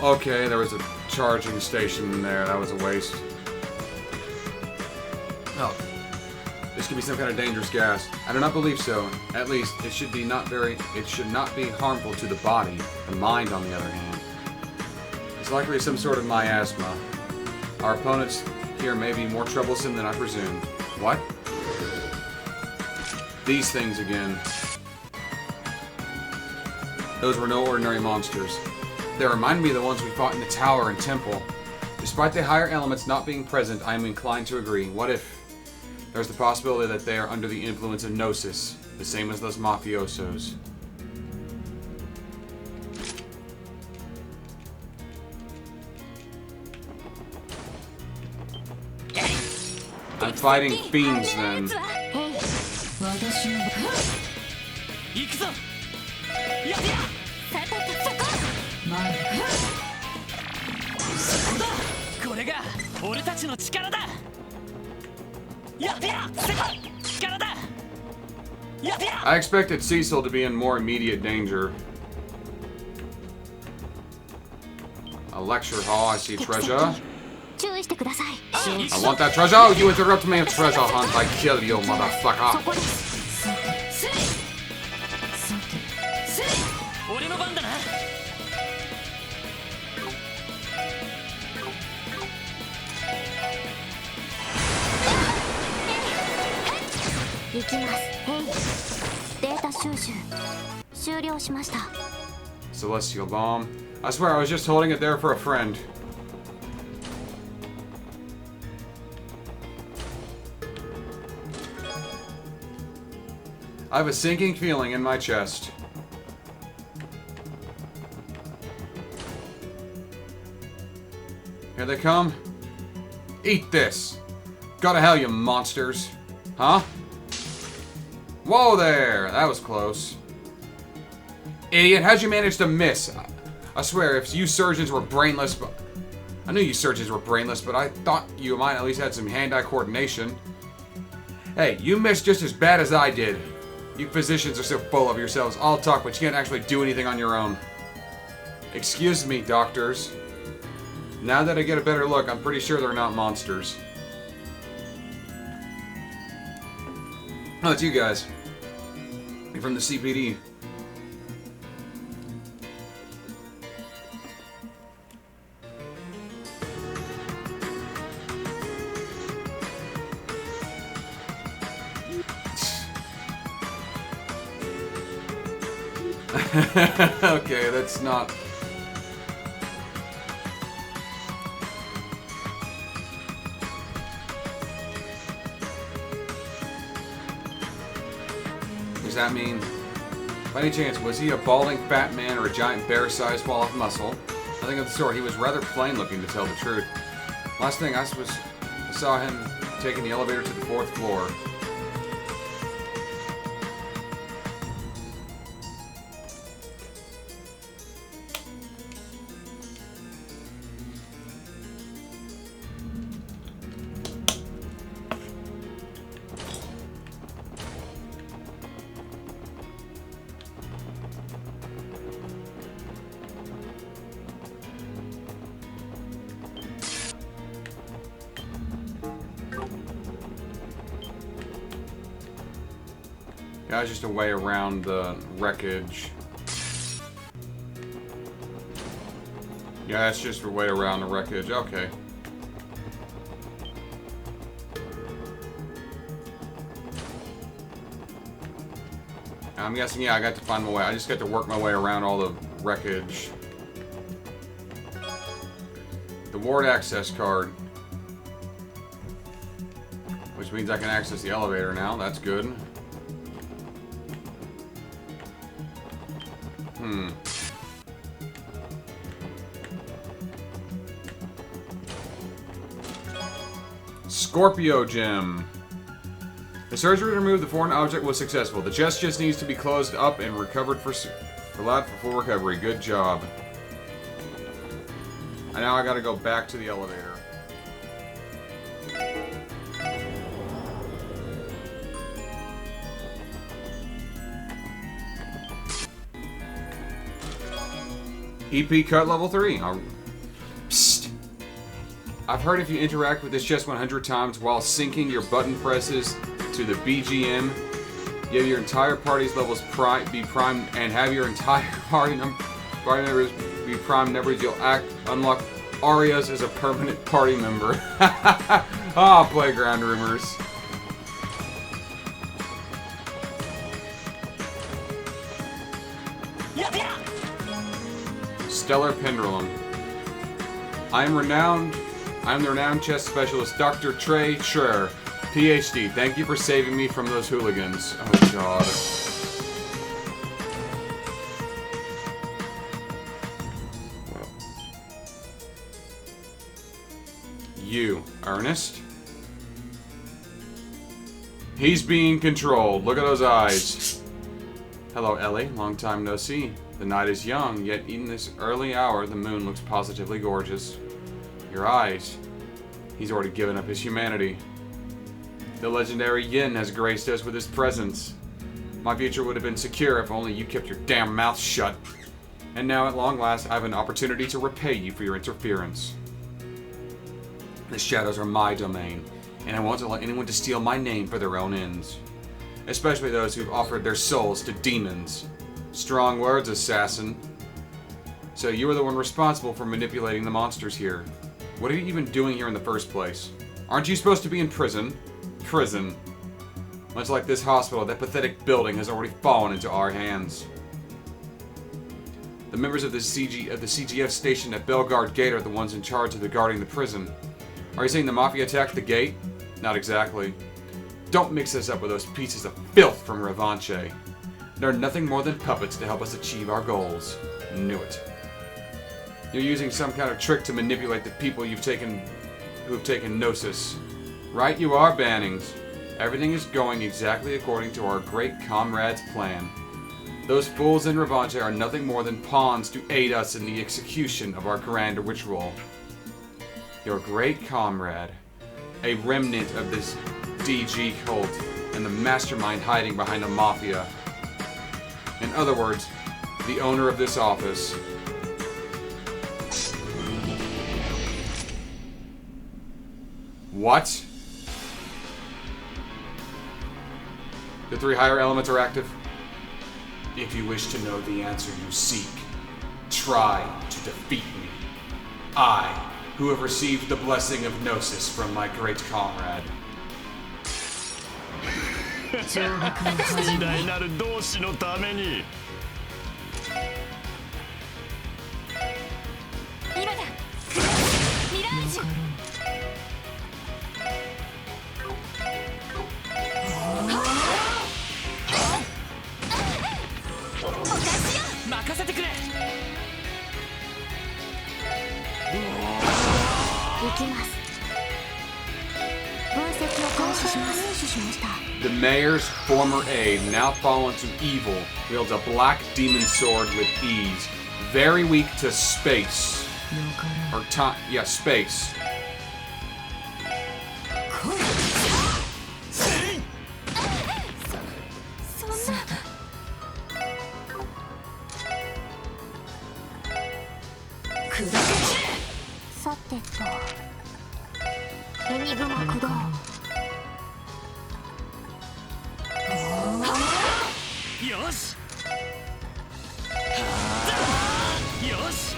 Speaker 1: okay, there was a charging station in there. That was a waste. Oh, this could be some kind of dangerous gas. I do not believe so. At least, it should not be harmful to the body. The mind, on the other hand. It's likely some sort of miasma. Our opponents here may be more troublesome than I presumed. What? These things again. Those were no ordinary monsters. They remind me of the ones we fought in the tower and temple. Despite the higher elements not being present, I am inclined to agree. What if there's the possibility that they are under the influence of Gnosis, the same as those mafiosos? I'm fighting fiends then.
Speaker 3: 行くぞ。やべや。そこだ。これが俺たちの力だ。やべや。力だ。やべや。
Speaker 1: I expected Cecil to be in more immediate danger. A lecture hall, I see treasure.
Speaker 2: 注意してください。
Speaker 1: I want that treasure! Oh, you interrupt me with treasure hunt, I kill you, motherfucker!
Speaker 2: そこです。
Speaker 3: 俺の番だな。
Speaker 2: 行きます。データ収集終了しました。
Speaker 1: Celestial bomb. I swear I was just holding it there for a friend. I have a sinking feeling in my chest. Here they come. Eat this. Go to hell, you monsters. Huh? Whoa there! That was close. Idiot, how'd you manage to miss? I swear, if you surgeons were brainless, but I knew you surgeons were brainless, but I thought you might at least had some hand-eye coordination. Hey, you missed just as bad as I did. You physicians are so full of yourselves. All talk, but you can't actually do anything on your own. Excuse me, doctors. Now that I get a better look, I'm pretty sure they're not monsters. Oh, it's you guys. You're from the CPD. Okay, that's not... Does that mean... By any chance, was he a balding fat man or a giant bear-sized ball of muscle? Nothing of the sort. He was rather plain-looking, to tell the truth. Last thing I saw him taking the elevator to the 4th floor. Guys, just a way around the wreckage. Yeah, it's just a way around the wreckage. Okay. I'm guessing, yeah, I got to find my way. I just got to work my way around all the wreckage. The ward access card. Which means I can access the elevator now. That's good. Scorpio Gem. The surgery to remove the foreign object was successful. The chest just needs to be closed up and recovered allowed for full recovery. Good job. And now I gotta go back to the elevator. EP cut level 3. Psst. I've heard if you interact with this chest 100 times while syncing your button presses to the BGM, you have your entire party's levels be prime and have your entire party members be prime numbers. You'll unlock Arias as a permanent party member. Ah, playground rumors. Stellar Pendulum. I am the renowned chess specialist, Dr. Trey Schreier, PhD. Thank you for saving me from those hooligans. Oh, God. Well. You, Ernest? He's being controlled. Look at those eyes. Hello, Ellie. Long time no see. The night is young, yet in this early hour, the moon looks positively gorgeous. Your eyes. He's already given up his humanity. The legendary Yin has graced us with his presence. My future would have been secure if only you kept your damn mouth shut. And now, at long last, I have an opportunity to repay you for your interference. The shadows are my domain, and I won't allow anyone to steal my name for their own ends. Especially those who've offered their souls to demons. Strong words, assassin. So you were the one responsible for manipulating the monsters here. What are you even doing here in the first place? Aren't you supposed to be in prison? Prison. Much like this hospital, that pathetic building has already fallen into our hands. The members of the CGF station at Bellegarde Gate are the ones in charge of guarding the prison. Are you saying the Mafia attacked the gate? Not exactly. Don't mix us up with those pieces of filth from Revanche. They're nothing more than puppets to help us achieve our goals. Knew it. You're using some kind of trick to manipulate the people who have taken Gnosis. Right you are, Bannings. Everything is going exactly according to our great comrade's plan. Those fools in Revanche are nothing more than pawns to aid us in the execution of our grand ritual. Your great comrade, a remnant of this DG cult, and the mastermind hiding behind the Mafia. In other words, the owner of this office. What? The 3 higher elements are active? If you wish to know the answer you seek, try to defeat me. I, who have received the blessing of Gnosis from my great comrade.
Speaker 3: 偉大なる同志のために
Speaker 2: 今だミラージュ
Speaker 3: 任せてくれ。
Speaker 2: 行きます。分析を開始します。入手しました。
Speaker 1: The mayor's former aide, now fallen to evil, wields a black demon sword with ease. Very weak to space. Or time. Yeah, space.
Speaker 2: そんなさてとエニグマ駆動
Speaker 3: よし。よし。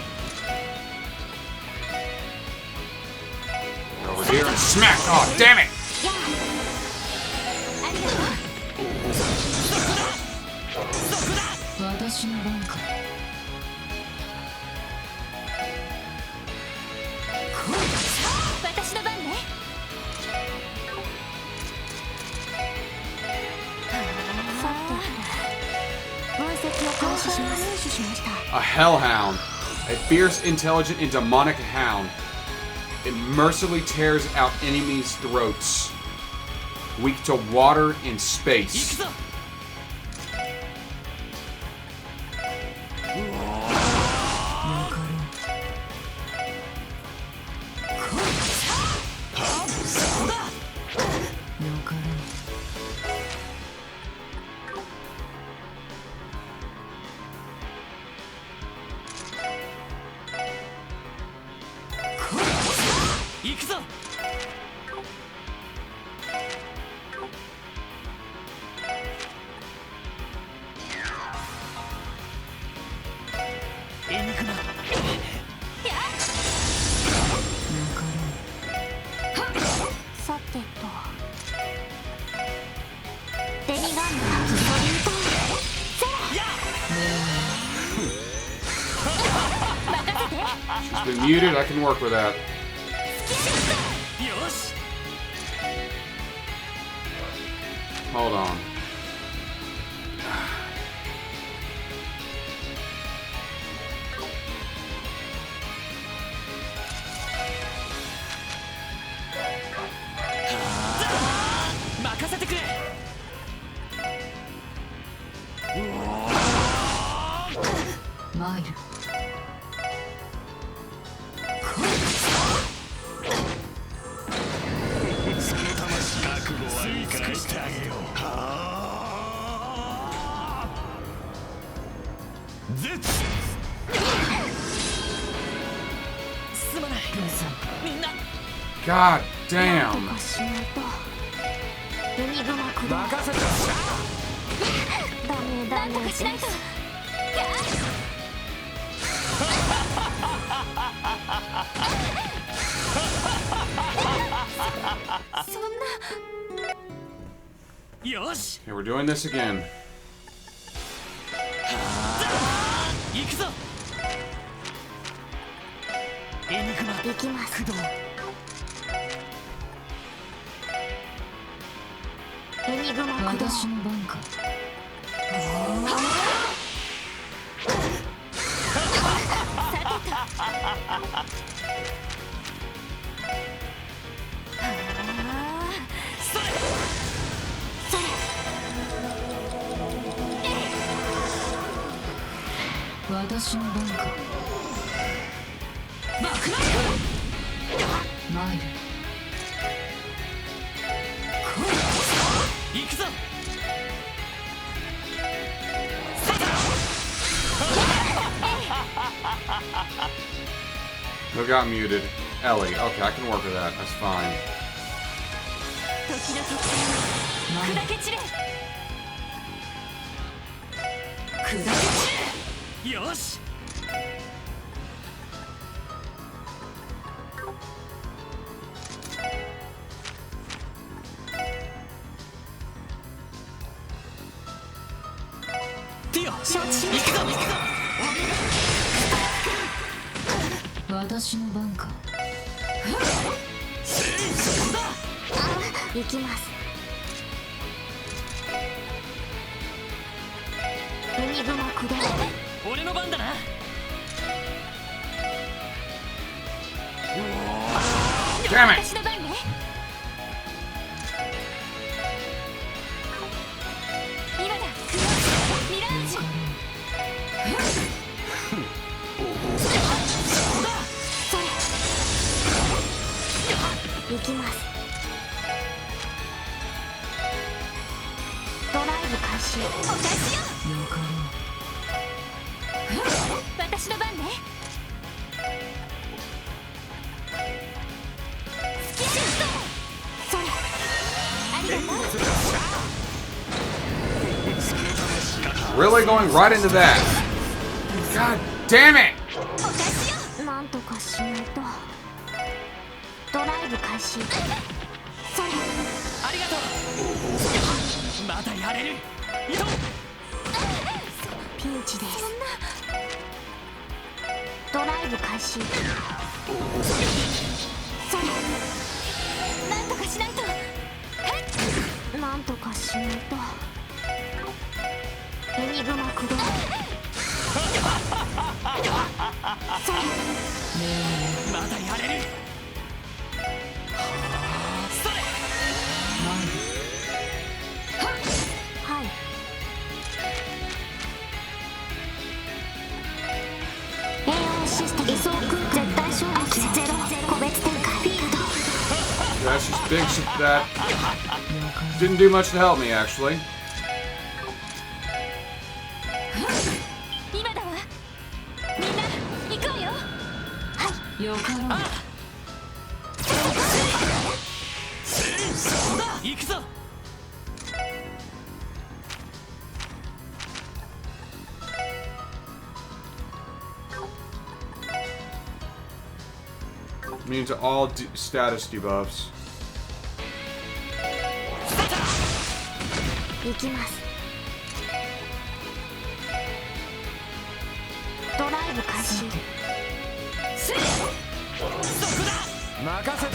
Speaker 1: Over here and smack. Oh, damn it!
Speaker 2: やあありがとう
Speaker 4: 私の番か。
Speaker 2: 私の番ねさて分析を開始します。入手しました
Speaker 1: A hellhound. A fierce, intelligent, and demonic hound. It mercilessly tears out enemies' throats. Weak to water and
Speaker 3: 行く
Speaker 1: space.
Speaker 3: ぞ。 行くぞ。エニグマ。
Speaker 2: さてとデミガンの発ソリートゼラ任せて
Speaker 1: She's been muted. I can work with that.
Speaker 3: よし。
Speaker 1: Hold on.
Speaker 3: Ah! 任せてくれ。
Speaker 4: マイル。
Speaker 3: 覚悟はいいからしてあげよう。すまない。みんな
Speaker 1: God
Speaker 2: なんと
Speaker 1: damn.
Speaker 2: かしないとエニグマ駆動
Speaker 3: 任せて。
Speaker 2: ダメダメなんとかしないとそんな
Speaker 3: よし。
Speaker 1: Okay, we're doing this again.
Speaker 3: 行くぞ。エニグマ
Speaker 2: 行きます
Speaker 3: 駆動。
Speaker 2: エニグマ駆動
Speaker 4: 私の番か。私の番か。マイル。
Speaker 3: 行くぞ。
Speaker 1: Who got muted? Ellie. Okay, I can work with that. That's fine.
Speaker 2: 時の特権砕け散れ
Speaker 3: 砕け散れ。よし。 ティオ、
Speaker 2: 承知しました
Speaker 3: 行くぞ行くぞ。
Speaker 4: 私の番か。
Speaker 2: 行きます。エニグマ駆動。
Speaker 3: 俺の番だな。
Speaker 1: Damn it!
Speaker 2: 私の番ね。今だ。ミラージュ。それ。行きます。ドライブ開始。お返しよ。
Speaker 4: よかろ
Speaker 2: 私の番ね。スキャンそれ。ありがとう。
Speaker 1: Really going right into that? God damn it!
Speaker 2: お返しよ。なんとかしないと。ドライブ開始。それ。
Speaker 3: ありがとう。まだやれる。移動。
Speaker 2: ピンチです。ドライブ開始。それ。なんとかしないと。なんとかしないと。エニグマ駆動。それ。
Speaker 3: まだやれる。それ。
Speaker 2: はい。AI システム移送空間絶対衝撃ゼロ個別展開フィールド。
Speaker 1: That's just big shit that didn't do much to help me, actually.
Speaker 2: 今だわ。みんな行くわよ。
Speaker 4: う。よかろう。
Speaker 3: 行くぞ。
Speaker 1: Immune to all status debuffs.
Speaker 2: 行きます。ドライブ開始。
Speaker 3: そこだ。任せて。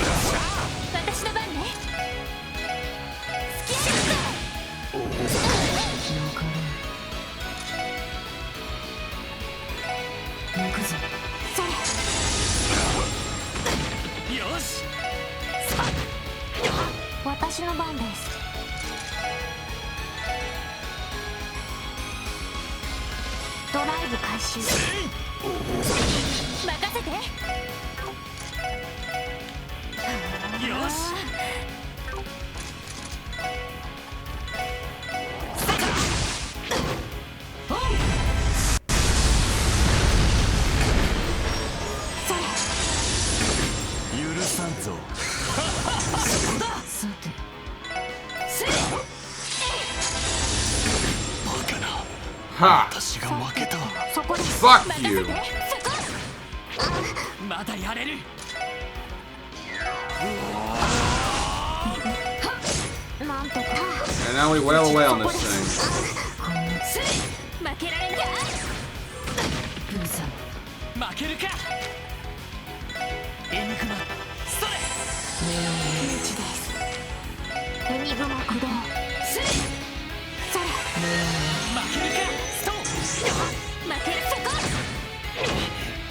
Speaker 2: 私の番ね。スキャン
Speaker 4: よかろう。行くぞ。
Speaker 2: それ。
Speaker 3: よし。
Speaker 2: 私の番です。ドライブ開始。任せて。
Speaker 3: よし。許さんぞ。
Speaker 4: さて。
Speaker 3: バカな。
Speaker 1: Ha!
Speaker 3: 私が負けた。
Speaker 2: そこです。
Speaker 1: Fuck
Speaker 2: 任せ
Speaker 1: you!
Speaker 2: て。そこ。
Speaker 3: まだやれる。
Speaker 2: なんとか。
Speaker 1: And now we wail away on this thing.
Speaker 2: 負けられない。
Speaker 4: プーさん。
Speaker 3: 負けるか。エニグマ。それ。
Speaker 2: ピンチです。エニグマ駆動。それ。
Speaker 3: 負けるか。ストーン。
Speaker 2: 負ける。そこ。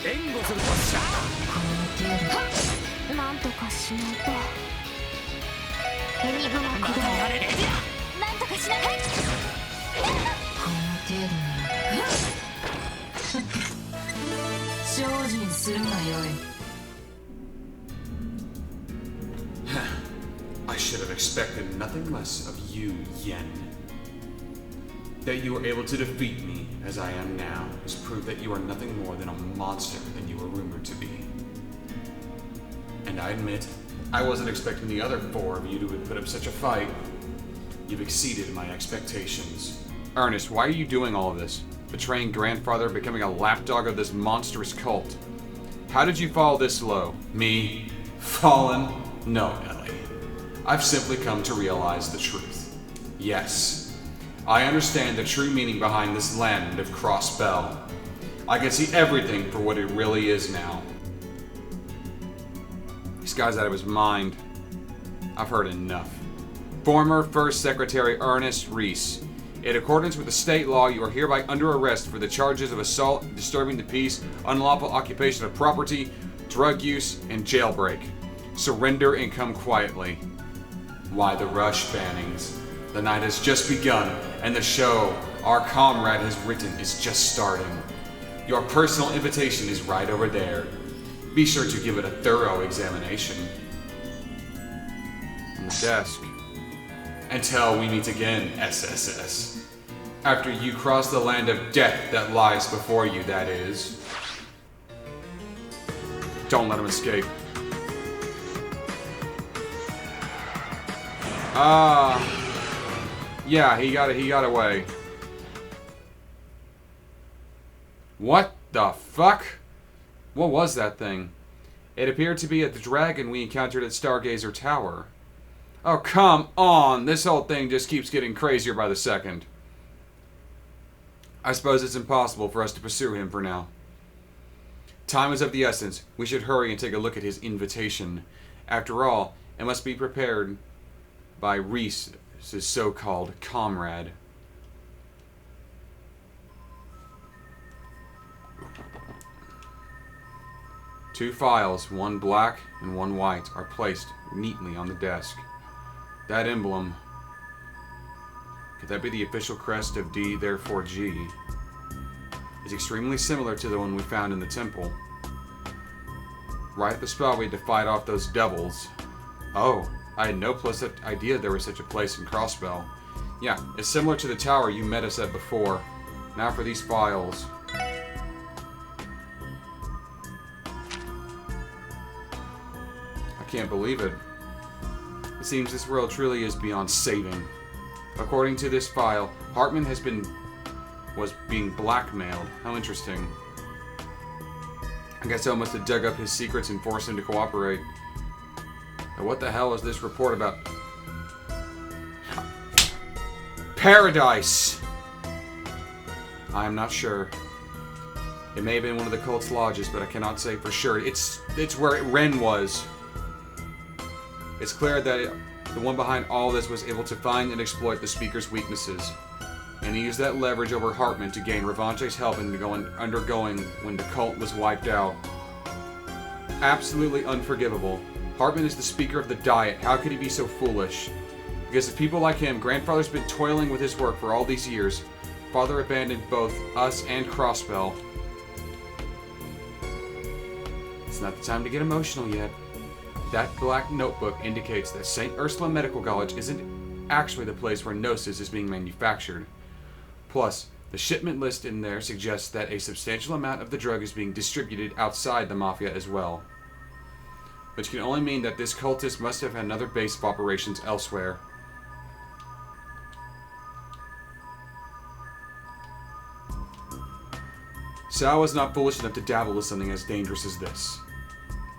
Speaker 3: 援護するとしゃ。
Speaker 4: この程度。
Speaker 2: なんとかしないと。エニグマ
Speaker 3: ま
Speaker 2: 駆動。
Speaker 3: だやれる。
Speaker 2: なんとかしない。
Speaker 4: この程度なら精進するがよい。
Speaker 1: I should have expected nothing less of you, Yen. That you were able to defeat me as I am now is proof that you are nothing more than a monster than you were rumored to be. And I admit, I wasn't expecting the other four of you to put up such a fight. You've exceeded my expectations. Ernest, why are you doing all of this? Betraying grandfather, becoming a lapdog of this monstrous cult. How did you fall this low? Me? Fallen? No, Ellie. I've simply come to realize the truth. Yes, I understand the true meaning behind this land of Cross Bell. I can see everything for what it really is now. This guy's out of his mind. I've heard enough. Former First Secretary Ernest Reese. In accordance with the state law, you are hereby under arrest for the charges of assault, disturbing the peace, unlawful occupation of property, drug use, and jailbreak. Surrender and come quietly. Why the rush, Bannings? The night has just begun, and the show our comrade has written is just starting. Your personal invitation is right over there. Be sure to give it a thorough examination. On the desk. Until we meet again, SSS. After you cross the land of death that lies before you, that is. Don't let him escape. Yeah, he got away. What the fuck? What was that thing? It appeared to be the dragon we encountered at Stargazer Tower. Oh, come on! This whole thing just keeps getting crazier by the second. I suppose it's impossible for us to pursue him for now. Time is of the essence. We should hurry and take a look at his invitation. After all, it must be prepared by Reese, his so-called comrade. Two files, one black and one white, are placed neatly on the desk. That emblem, could that be the official crest of D, therefore G? It's extremely similar to the one we found in the temple. Right at the spot we had to fight off those devils. Oh, I had no idea there was such a place in Crossbell. Yeah, it's similar to the tower you met us at before. Now for these files. I can't believe it. It seems this world truly is beyond saving. According to this file, Hartman was being blackmailed. How interesting. I guess I must have dug up his secrets and forced him to cooperate. Now what the hell is this report about? Paradise! I am not sure. It may have been one of the cult's lodges, but I cannot say for sure. It's where Ren was. It's clear that the one behind all this was able to find and exploit the speaker's weaknesses. And he used that leverage over Hartman to gain Revanche's help in undergoing when the cult was wiped out. Absolutely unforgivable. Hartman is the speaker of the Diet. How could he be so foolish? Because of people like him, Grandfather's been toiling with his work for all these years. Father abandoned both us and Crossbell. It's not the time to get emotional yet. That black notebook indicates that St. Ursula Medical College isn't actually the place where Gnosis is being manufactured. Plus, the shipment list in there suggests that a substantial amount of the drug is being distributed outside the Mafia as well. Which can only mean that this cultist must have another base of operations elsewhere. Sal was not foolish enough to dabble with something as dangerous as this.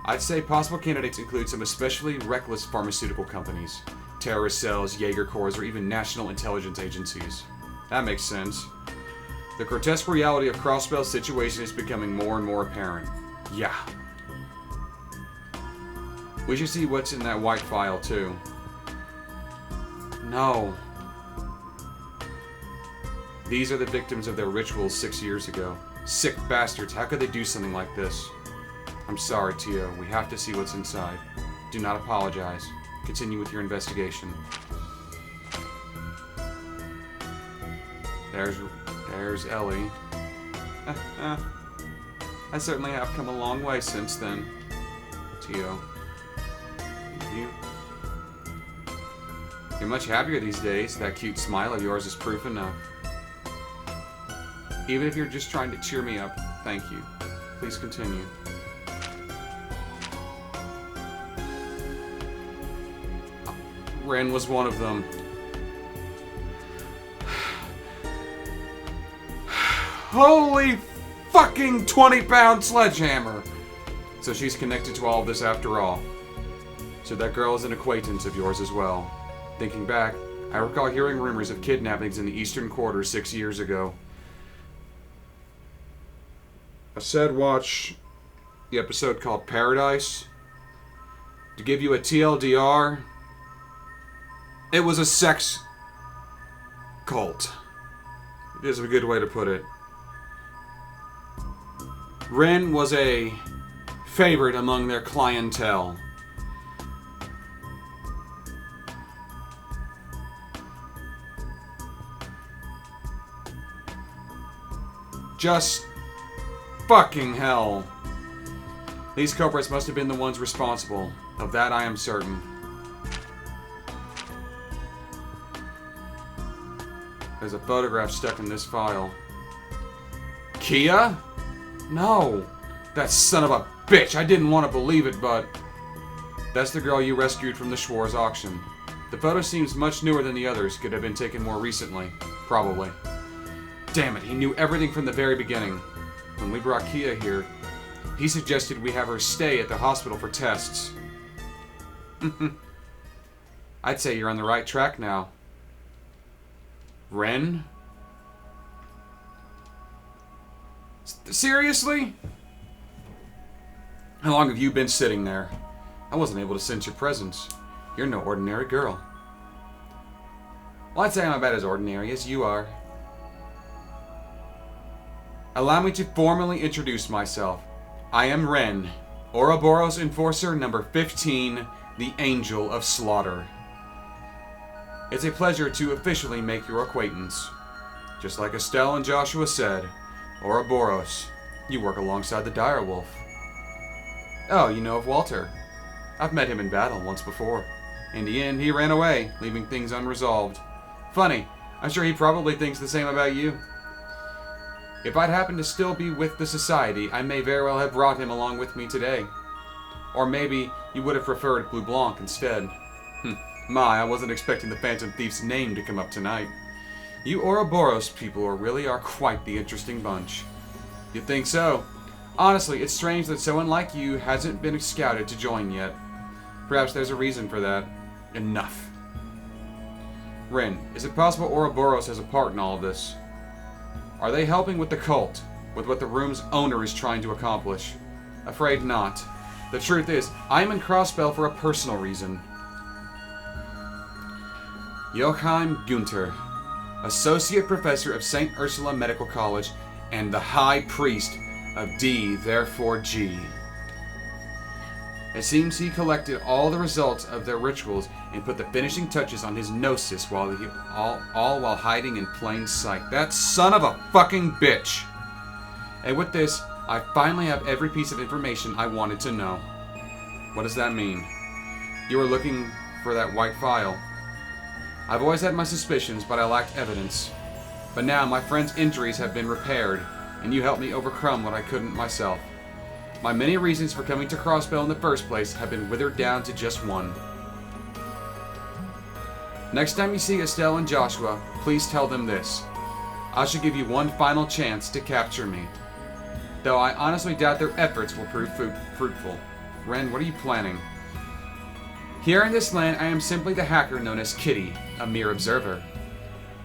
Speaker 1: I'd say possible candidates include some especially reckless pharmaceutical companies, terrorist cells, Jaeger Corps, or even national intelligence agencies. That makes sense. The grotesque reality of Crossbell's situation is becoming more and more apparent. Yeah. We should see what's in that white file, too. No. These are the victims of their rituals 6 years ago. Sick bastards, how could they do something like this? I'm sorry, Tio. We have to see what's inside. Do not apologize. Continue with your investigation. There's Ellie. I certainly have come a long way since then. Tio. You're much happier these days. That cute smile of yours is proof enough. Even if you're just trying to cheer me up, thank you. Please continue. Ren was one of them. Holy fucking 20-pound sledgehammer! So she's connected to all of this after all. So that girl is an acquaintance of yours as well. Thinking back, I recall hearing rumors of kidnappings in the Eastern Quarter 6 years ago. I said watch the episode called Paradise. To give you a TLDR, it was a sex cult. It is a good way to put it. Ren was a favorite among their clientele. Just fucking hell. These culprits must have been the ones responsible. Of that I am certain. There's a photograph stuck in this file. Kia? No. That son of a bitch. I didn't want to believe it, but... That's the girl you rescued from the Schwarz auction. The photo seems much newer than the others. Could have been taken more recently. Probably. Damn it, he knew everything from the very beginning. When we brought Kia here, he suggested we have her stay at the hospital for tests. I'd say you're on the right track now. Ren? Seriously? How long have you been sitting there? I wasn't able to sense your presence. You're no ordinary girl. Well, I'd say I'm about as ordinary as you are. Allow me to formally introduce myself. I am Ren, Ouroboros Enforcer number 15, the Angel of Slaughter. It's a pleasure to officially make your acquaintance. Just like Estelle and Joshua said, Ouroboros, you work alongside the Direwolf. Oh, you know of Walter. I've met him in battle once before. In the end, he ran away, leaving things unresolved. Funny, I'm sure he probably thinks the same about you. If I'd happened to still be with the Society, I may very well have brought him along with me today. Or maybe you would have preferred Blue Blanc instead. My, I wasn't expecting the Phantom Thief's name to come up tonight. You Ouroboros people really are quite the interesting bunch. You think so? Honestly, it's strange that someone like you hasn't been scouted to join yet. Perhaps there's a reason for that. Enough. Ren, is it possible Ouroboros has a part in all of this? Are they helping with the cult? With what the room's owner is trying to accomplish? Afraid not. The truth is, I'm in Crossbell for a personal reason. Joachim Gunther, Associate Professor of St. Ursula Medical College and the High Priest of D, therefore G. It seems he collected all the results of their rituals and put the finishing touches on his gnosis all while hiding in plain sight. That son of a fucking bitch! And with this, I finally have every piece of information I wanted to know. What does that mean? You were looking for that white file. I've always had my suspicions, but I lacked evidence. But now my friend's injuries have been repaired, and you helped me overcome what I couldn't myself. My many reasons for coming to Crossbell in the first place have been withered down to just one. Next time you see Estelle and Joshua, please tell them this. I shall give you one final chance to capture me. Though I honestly doubt their efforts will prove fruitful. Ren, what are you planning? Here in this land, I am simply the hacker known as Kitty, a mere observer.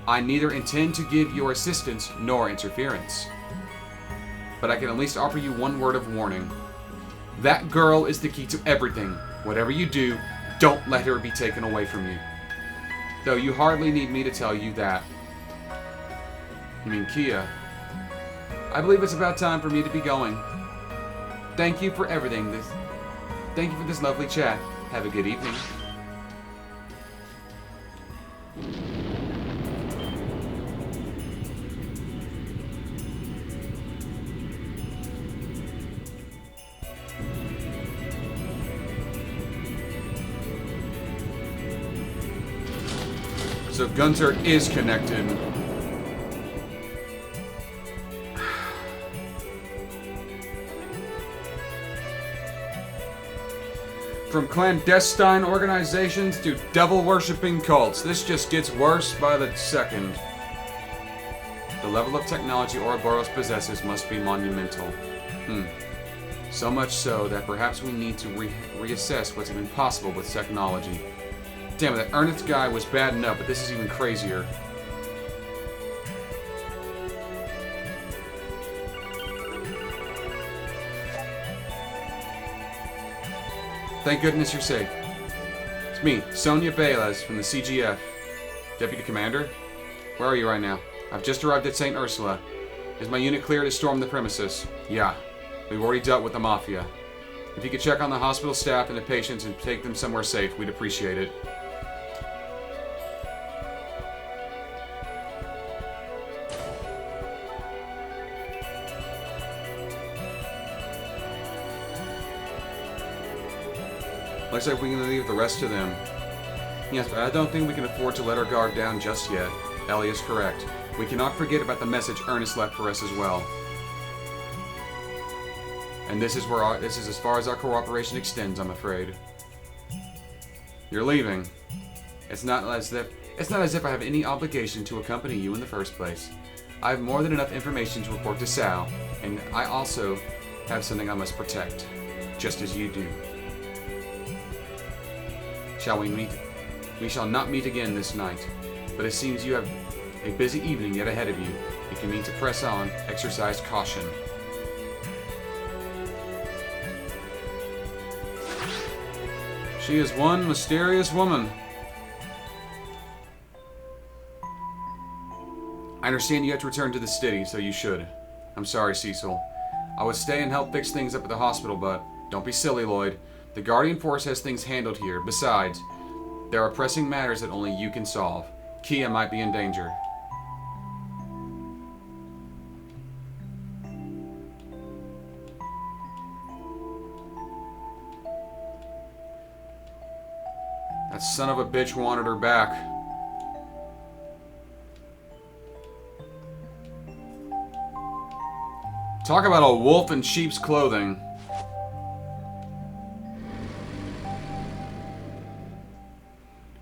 Speaker 1: I neither intend to give your assistance nor interference. But I can at least offer you one word of warning. That girl is the key to everything. Whatever you do, don't let her be taken away from you. Though you hardly need me to tell you that. You mean Kia? I believe it's about time for me to be going. Thank you for everything. Thank you for this lovely chat. Have a good evening. So Gunther is connected. From clandestine organizations to devil-worshipping cults, this just gets worse by the second. The level of technology Ouroboros possesses must be monumental. So much so that perhaps we need to reassess what's even possible with technology. Damn it, that Ernest guy was bad enough, but this is even crazier. Thank goodness you're safe. It's me, Sonia Baylez from the CGF. Deputy Commander? Where are you right now? I've just arrived at St. Ursula. Is my unit clear to storm the premises? Yeah. We've already dealt with the Mafia. If you could check on the hospital staff and the patients and take them somewhere safe, we'd appreciate it. Looks like we can leave the rest to them. Yes, but I don't think we can afford to let our guard down just yet. Ellie is correct. We cannot forget about the message Ernest left for us as well. And this is as far as our cooperation extends, I'm afraid. You're leaving. It's not as if I have any obligation to accompany you in the first place. I have more than enough information to report to Sal, and I also have something I must protect, just as you do. Shall we meet? We shall not meet again this night, but it seems you have a busy evening yet ahead of you. If you mean to press on, exercise caution. She is one mysterious woman. I understand you have to return to the city, so you should. I'm sorry, Cecil. I would stay and help fix things up at the hospital, but don't be silly, Lloyd. The Guardian Force has things handled here. Besides, there are pressing matters that only you can solve. Kia might be in danger. That son of a bitch wanted her back. Talk about a wolf in sheep's clothing.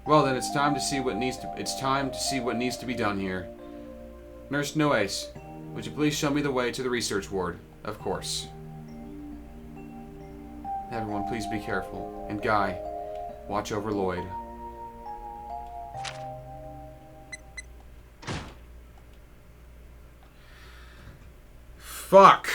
Speaker 1: Well then, it's time to see what needs to be done here. Nurse Noace, would you please show me the way to the research ward? Of course. Everyone, please be careful. And Guy, watch over Lloyd. Fuck.